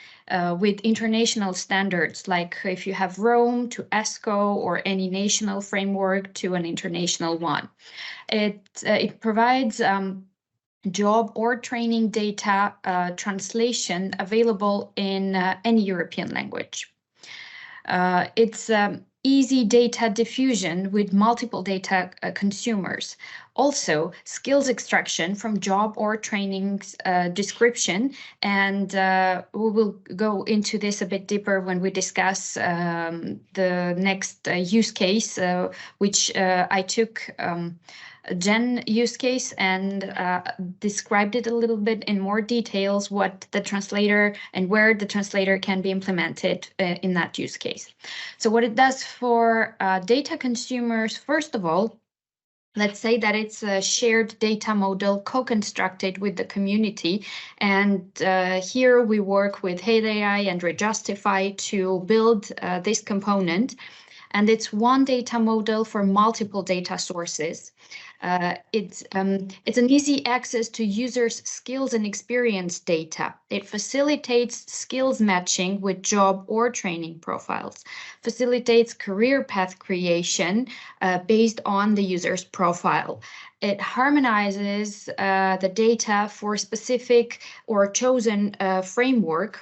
with international standards, like if you have Rome to ESCO or any national framework to an international one. It provides job or training data translation available in any European language. It's easy data diffusion with multiple data consumers. Also, skills extraction from job or trainings description, and we will go into this a bit deeper when we discuss the next use case, which I took Gen use case and described it a little bit in more details, what the translator and where the translator can be implemented in that use case. So what it does for data consumers, first of all, let's say that it's a shared data model co-constructed with the community. And here we work with Hate AI and Rejustify to build this component. And it's one data model for multiple data sources. It's an easy access to users' skills and experience data. It facilitates skills matching with job or training profiles, facilitates career path creation based on the user's profile. It harmonizes the data for specific or chosen framework.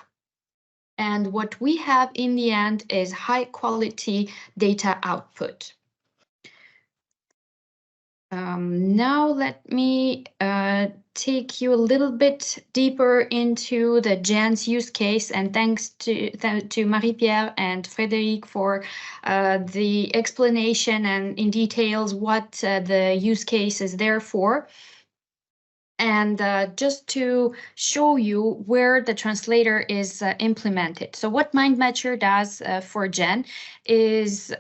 And what we have in the end is high quality data output. Now let me take you a little bit deeper into the Jan's use case, and thanks to Marie-Pierre and Frédéric for the explanation and in details what the use case is there for. And just to show you where the translator is implemented. So what MindMatcher does for Gen is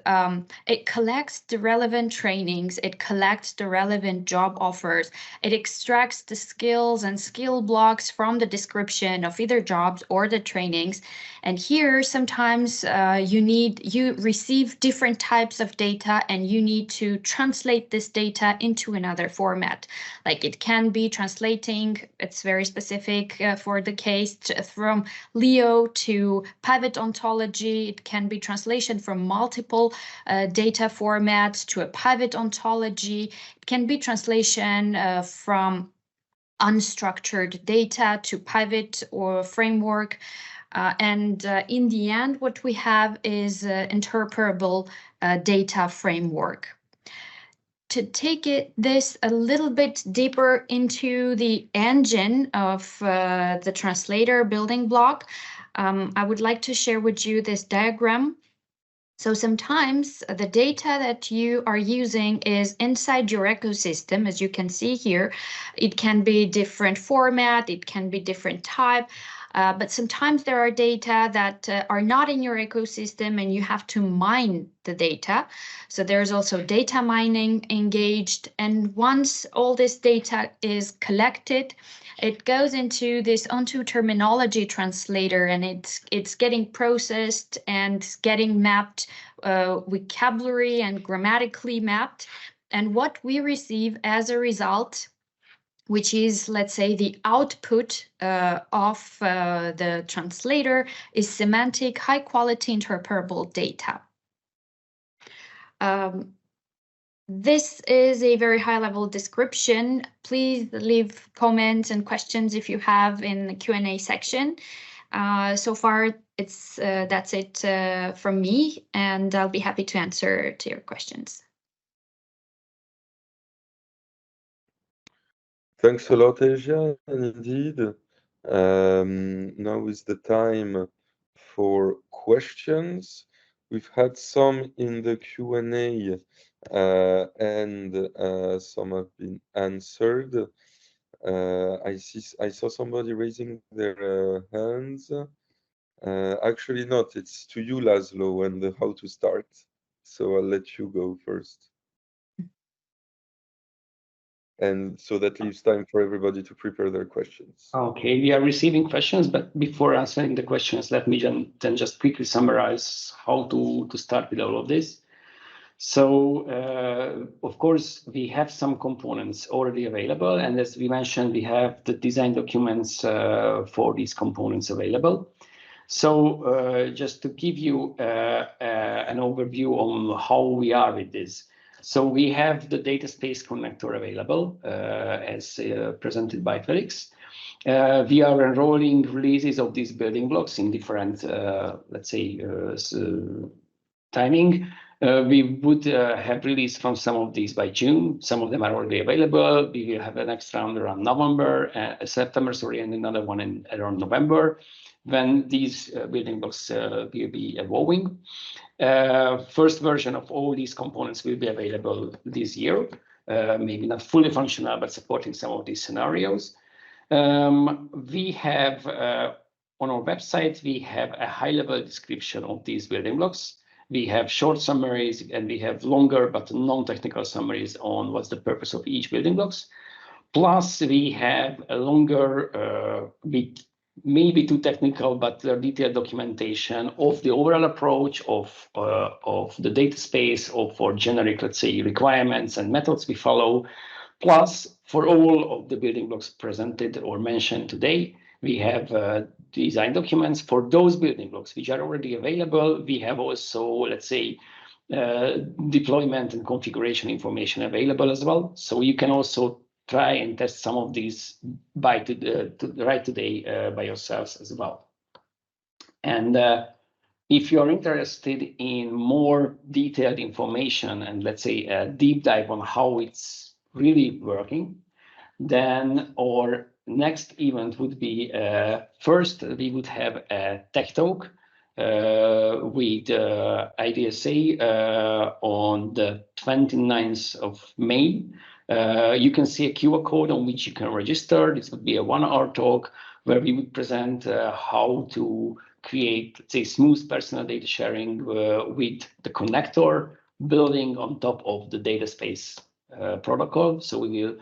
it collects the relevant trainings, it collects the relevant job offers, it extracts the skills and skill blocks from the description of either jobs or the trainings. And here sometimes you receive different types of data and you need to translate this data into another format. Like it can be translating, it's very specific for the case, from Leo to pivot ontology. It can be translation from multiple data formats to a pivot ontology. It can be translation from unstructured data to pivot or framework. And in the end, what we have is interpretable data framework. To take this a little bit deeper into the engine of the translator building block, I would like to share with you this diagram. So sometimes the data that you are using is inside your ecosystem, as you can see here. It can be different format, it can be different type. But sometimes there are data that are not in your ecosystem and you have to mine the data. So there's also data mining engaged. And once all this data is collected, it goes into this onto terminology translator, and it's getting processed and getting mapped, vocabulary and grammatically mapped. And what we receive as a result, which is, let's say, the output of the translator, is semantic, high-quality interpretable data. This is a very high-level description. Please leave comments and questions if you have in the Q&A section. So far, that's it from me, and I'll be happy to answer to your questions. Thanks a lot, Asia. And indeed, now is the time for questions. We've had some in the Q&A and some have been answered. I saw somebody raising their hands. Actually not, it's to you, Laszlo, and how to start. So I'll let you go first. And so that leaves time for everybody to prepare their questions. Okay, we are receiving questions, but before answering the questions, let me then just quickly summarize how to start with all of this. So, of course, we have some components already available, and as we mentioned, we have the design documents for these components available. So, just to give you an overview on how we are with this. So we have the Dataspace connector available, as presented by Felix. We are enrolling releases of these building blocks in different, let's say, timing. We would have released from some of these by June. Some of them are already available. We will have the next round around September, sorry, and another one around November, when these building blocks will be evolving. First version of all these components will be available this year. Maybe not fully functional, but supporting some of these scenarios. We have on our website, we have a high-level description of these building blocks. We have short summaries and we have longer but non-technical summaries on what's the purpose of each building blocks. Plus, we have a longer, maybe too technical, but detailed documentation of the overall approach of the data space, or for generic, let's say, requirements and methods we follow. Plus, for all of the building blocks presented or mentioned today, we have design documents for those building blocks which are already available. We have also, let's say, deployment and configuration information available as well. So you can also try and test some of these right today by yourselves as well. And if you're interested in more detailed information and, let's say, a deep dive on how it's really working, then our next event would be, first, we would have a tech talk with IDSA on the 29th of May. You can see a QR code on which you can register. This would be a 1-hour talk where we would present how to create, let's say, smooth personal data sharing with the connector building on top of the Dataspace protocol. So we will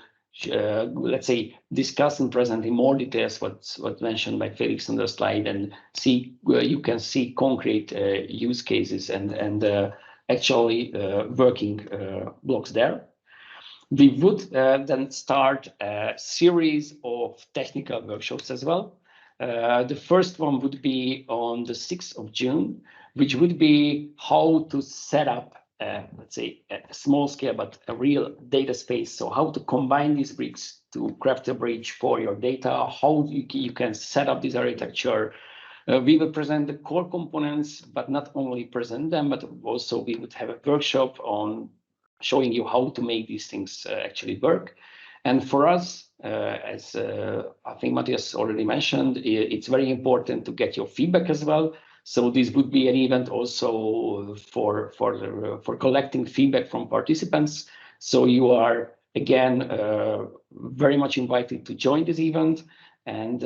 let's say, discuss and present in more details what's mentioned by Felix on the slide, and see where you can see concrete use cases and actually working blocks there. We would then start a series of technical workshops as well. The first one would be on the 6th of June, which would be how to set up let's say, a small scale, but a real data space. So how to combine these bricks to craft a bridge for your data, how you can set up this architecture. We will present the core components, but not only present them, but also we would have a workshop on showing you how to make these things actually work. And for us, as I think Matthias already mentioned, it's very important to get your feedback as well. So this would be an event also for collecting feedback from participants. So you are, again, very much invited to join this event and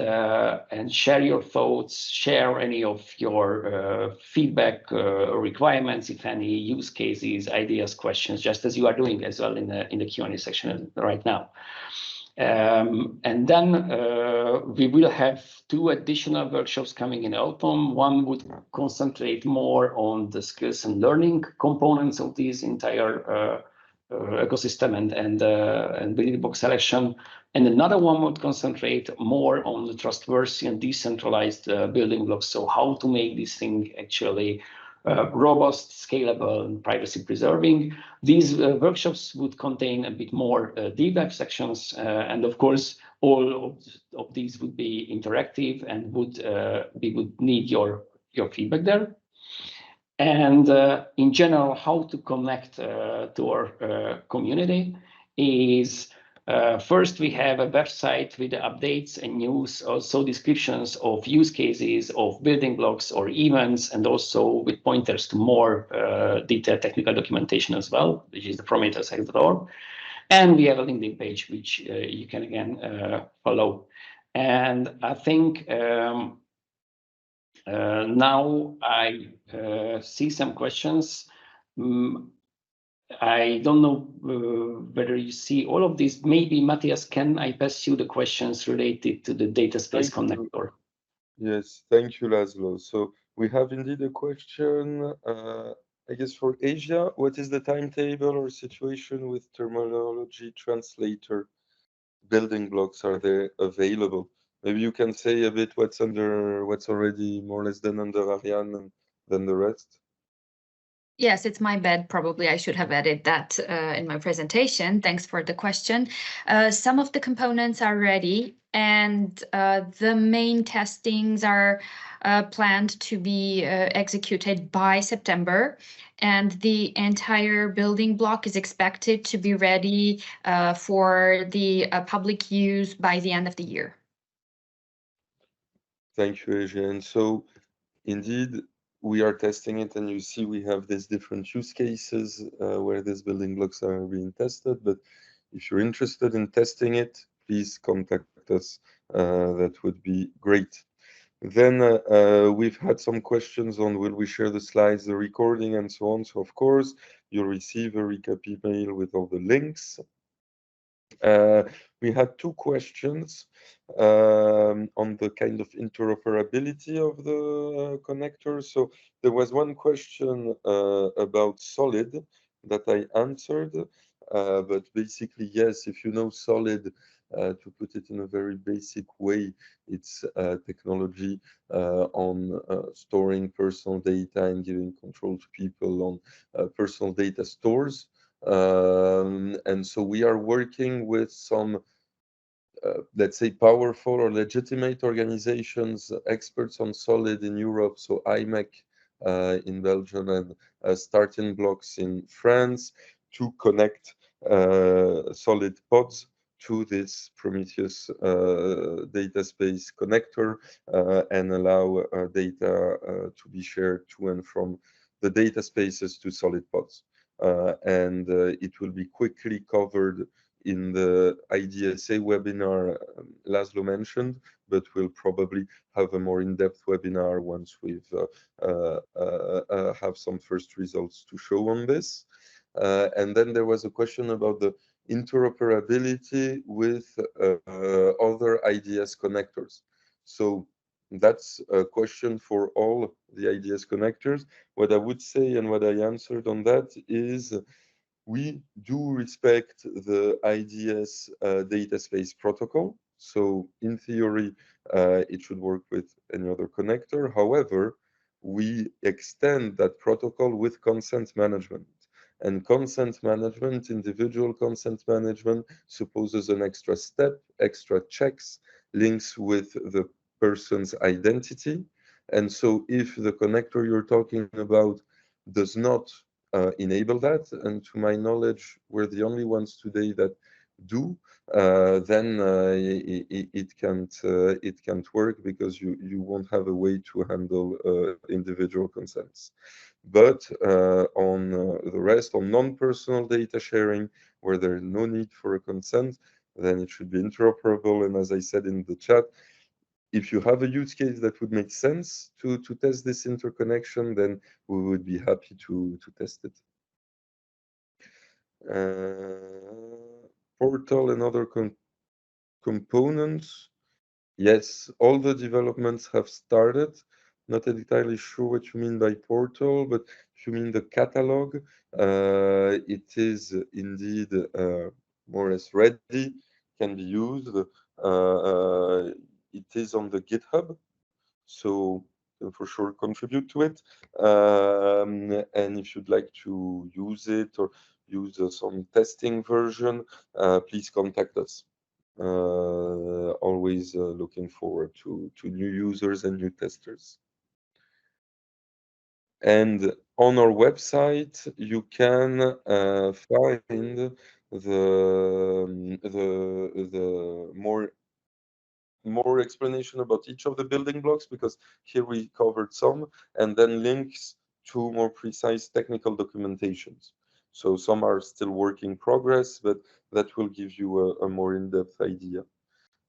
share your thoughts, share any of your feedback requirements, if any, use cases, ideas, questions, just as you are doing as well in the Q&A section right now. And then we will have 2 additional workshops coming in autumn. One would concentrate more on the skills and learning components of this entire ecosystem and building block selection. And another one would concentrate more on the trustworthy and decentralized building blocks. So how to make this thing actually robust, scalable, and privacy preserving. These workshops would contain a bit more deep dive sections, and of course, all of these would be interactive and we would need your feedback there. And in general, how to connect to our community is first, we have a website with the updates and news, also descriptions of use cases of building blocks or events, and also with pointers to more detailed technical documentation as well, which is the PROMETHEUS.org. And we have a LinkedIn page, which you can again follow. And I think now I see some questions. I don't know whether you see all of these. Maybe, Matthias, can I pass you the questions related to the Dataspace connector? Yes, thank you, Laszlo. So we have indeed a question, I guess, for Asia. What is the timetable or situation with terminology translator building blocks? Are they available? Maybe you can say a bit what's already more or less done under Ariane and then the rest. Yes, it's my bad. Probably I should have added that in my presentation. Thanks for the question. Some of the components are ready, and the main testings are planned to be executed by September, and the entire building block is expected to be ready for the public use by the end of the year. Thank you, Eugene. So indeed, we are testing it, and you see we have these different use cases where these building blocks are being tested. But if you're interested in testing it, please contact us. That would be great. Then we've had some questions on will we share the slides, the recording, and so on. So of course, you'll receive a recap email with all the links. We had two questions on the kind of interoperability of the connectors. So there was one question about Solid that I answered, but basically, yes, if you know Solid, to put it in a very basic way, it's technology on storing personal data and giving control to people on personal data stores. And so we are working with some, let's say, powerful or legitimate organizations, experts on Solid in Europe, so IMEC in Belgium and Starting Blocks in France, to connect Solid pods to this Prometheus Dataspace connector and allow data to be shared to and from the Dataspaces to Solid pods. And it will be quickly covered in the IDSA webinar Laszlo mentioned, but we'll probably have a more in-depth webinar once we've have some first results to show on this. And then there was a question about the interoperability with other IDS connectors. So that's a question for all the IDS connectors. What I would say and what I answered on that is we do respect the IDS Dataspace protocol. So in theory, it should work with any other connector. However, we extend that protocol with consent management. And consent management, individual consent management, supposes an extra step, extra checks, links with the person's identity. And so if the connector you're talking about does not enable that, and to my knowledge, we're the only ones today that do, then it can't work because you won't have a way to handle individual consents. But on the rest, on non-personal data sharing, where there's no need for a consent, then it should be interoperable. And as I said in the chat, if you have a use case that would make sense to test this interconnection, then we would be happy to test it. Portal and other components. Yes, all the developments have started. Not entirely sure what you mean by portal, but if you mean the catalog, it is indeed more or less ready, can be used. It is on the GitHub, so you can for sure contribute to it. And if you'd like to use it or use some testing version, please contact us. Always looking forward to new users and new testers. And on our website, you can find the more explanation about each of the building blocks, because here we covered some, and then links to more precise technical documentations. So some are still work in progress, but that will give you a more in-depth idea.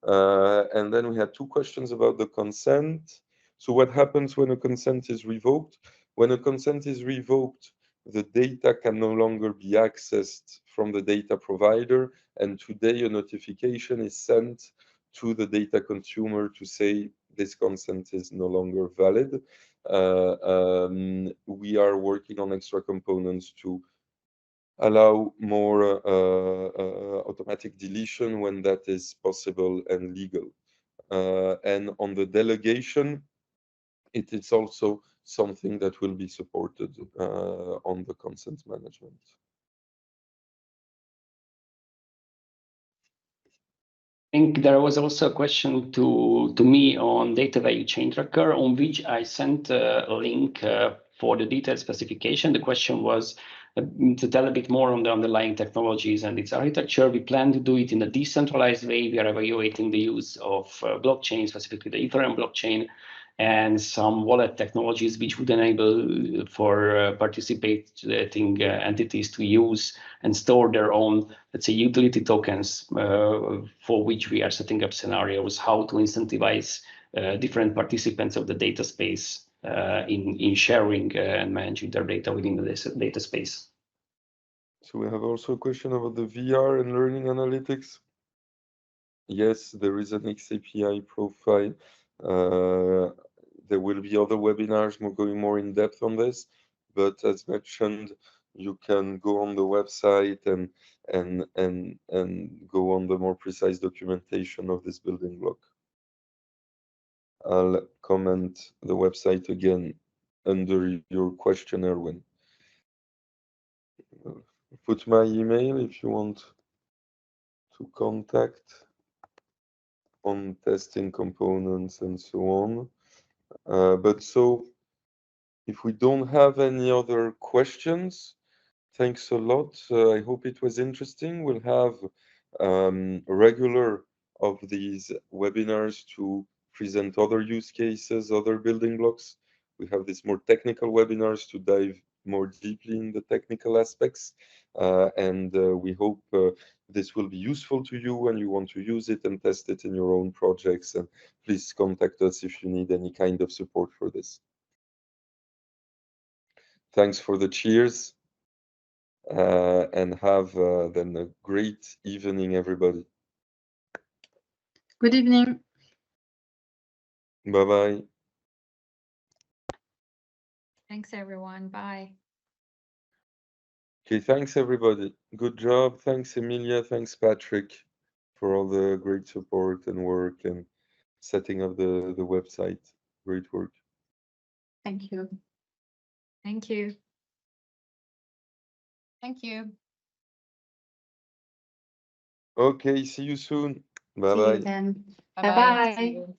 And then we had two questions about the consent. So what happens when a consent is revoked? When a consent is revoked, the data can no longer be accessed from the data provider, and today a notification is sent to the data consumer to say this consent is no longer valid. We are working on extra components to allow more automatic deletion when that is possible and legal. And on the delegation, it is also something that will be supported on the consent management. I think there was also a question to me on data value chain tracker, on which I sent a link for the detailed specification. The question was to tell a bit more on the underlying technologies and its architecture. We plan to do it in a decentralized way. We are evaluating the use of blockchain, specifically the Ethereum blockchain, and some wallet technologies which would enable for participating entities to use and store their own, let's say, utility tokens, for which we are setting up scenarios how to incentivize different participants of the data space in sharing and managing their data within the data space. So we have also a question about the VR and learning analytics. Yes, there is an XAPI profile. There will be other webinars going more in depth on this, but as mentioned, you can go on the website and go on the more precise documentation of this building block. I'll comment the website again under your question, Erwin. Put my email if you want to contact on testing components and so on. But so if we don't have any other questions, thanks a lot. I hope it was interesting. We'll have regular of these webinars to present other use cases, other building blocks. We have these more technical webinars to dive more deeply in the technical aspects. And we hope this will be useful to you when you want to use it and test it in your own projects. And please contact us if you need any kind of support for this. Thanks for the cheers. And have then a great evening, everybody. Good evening. Bye-bye. Thanks, everyone. Bye. Okay, thanks, everybody. Good job. Thanks, Emilia. Thanks, Patrick, for all the great support and work and setting up the website. Great work. Thank you. Thank you. Thank you. Okay, see you soon. See you Bye-bye. then. Bye-bye. Bye-bye. See you.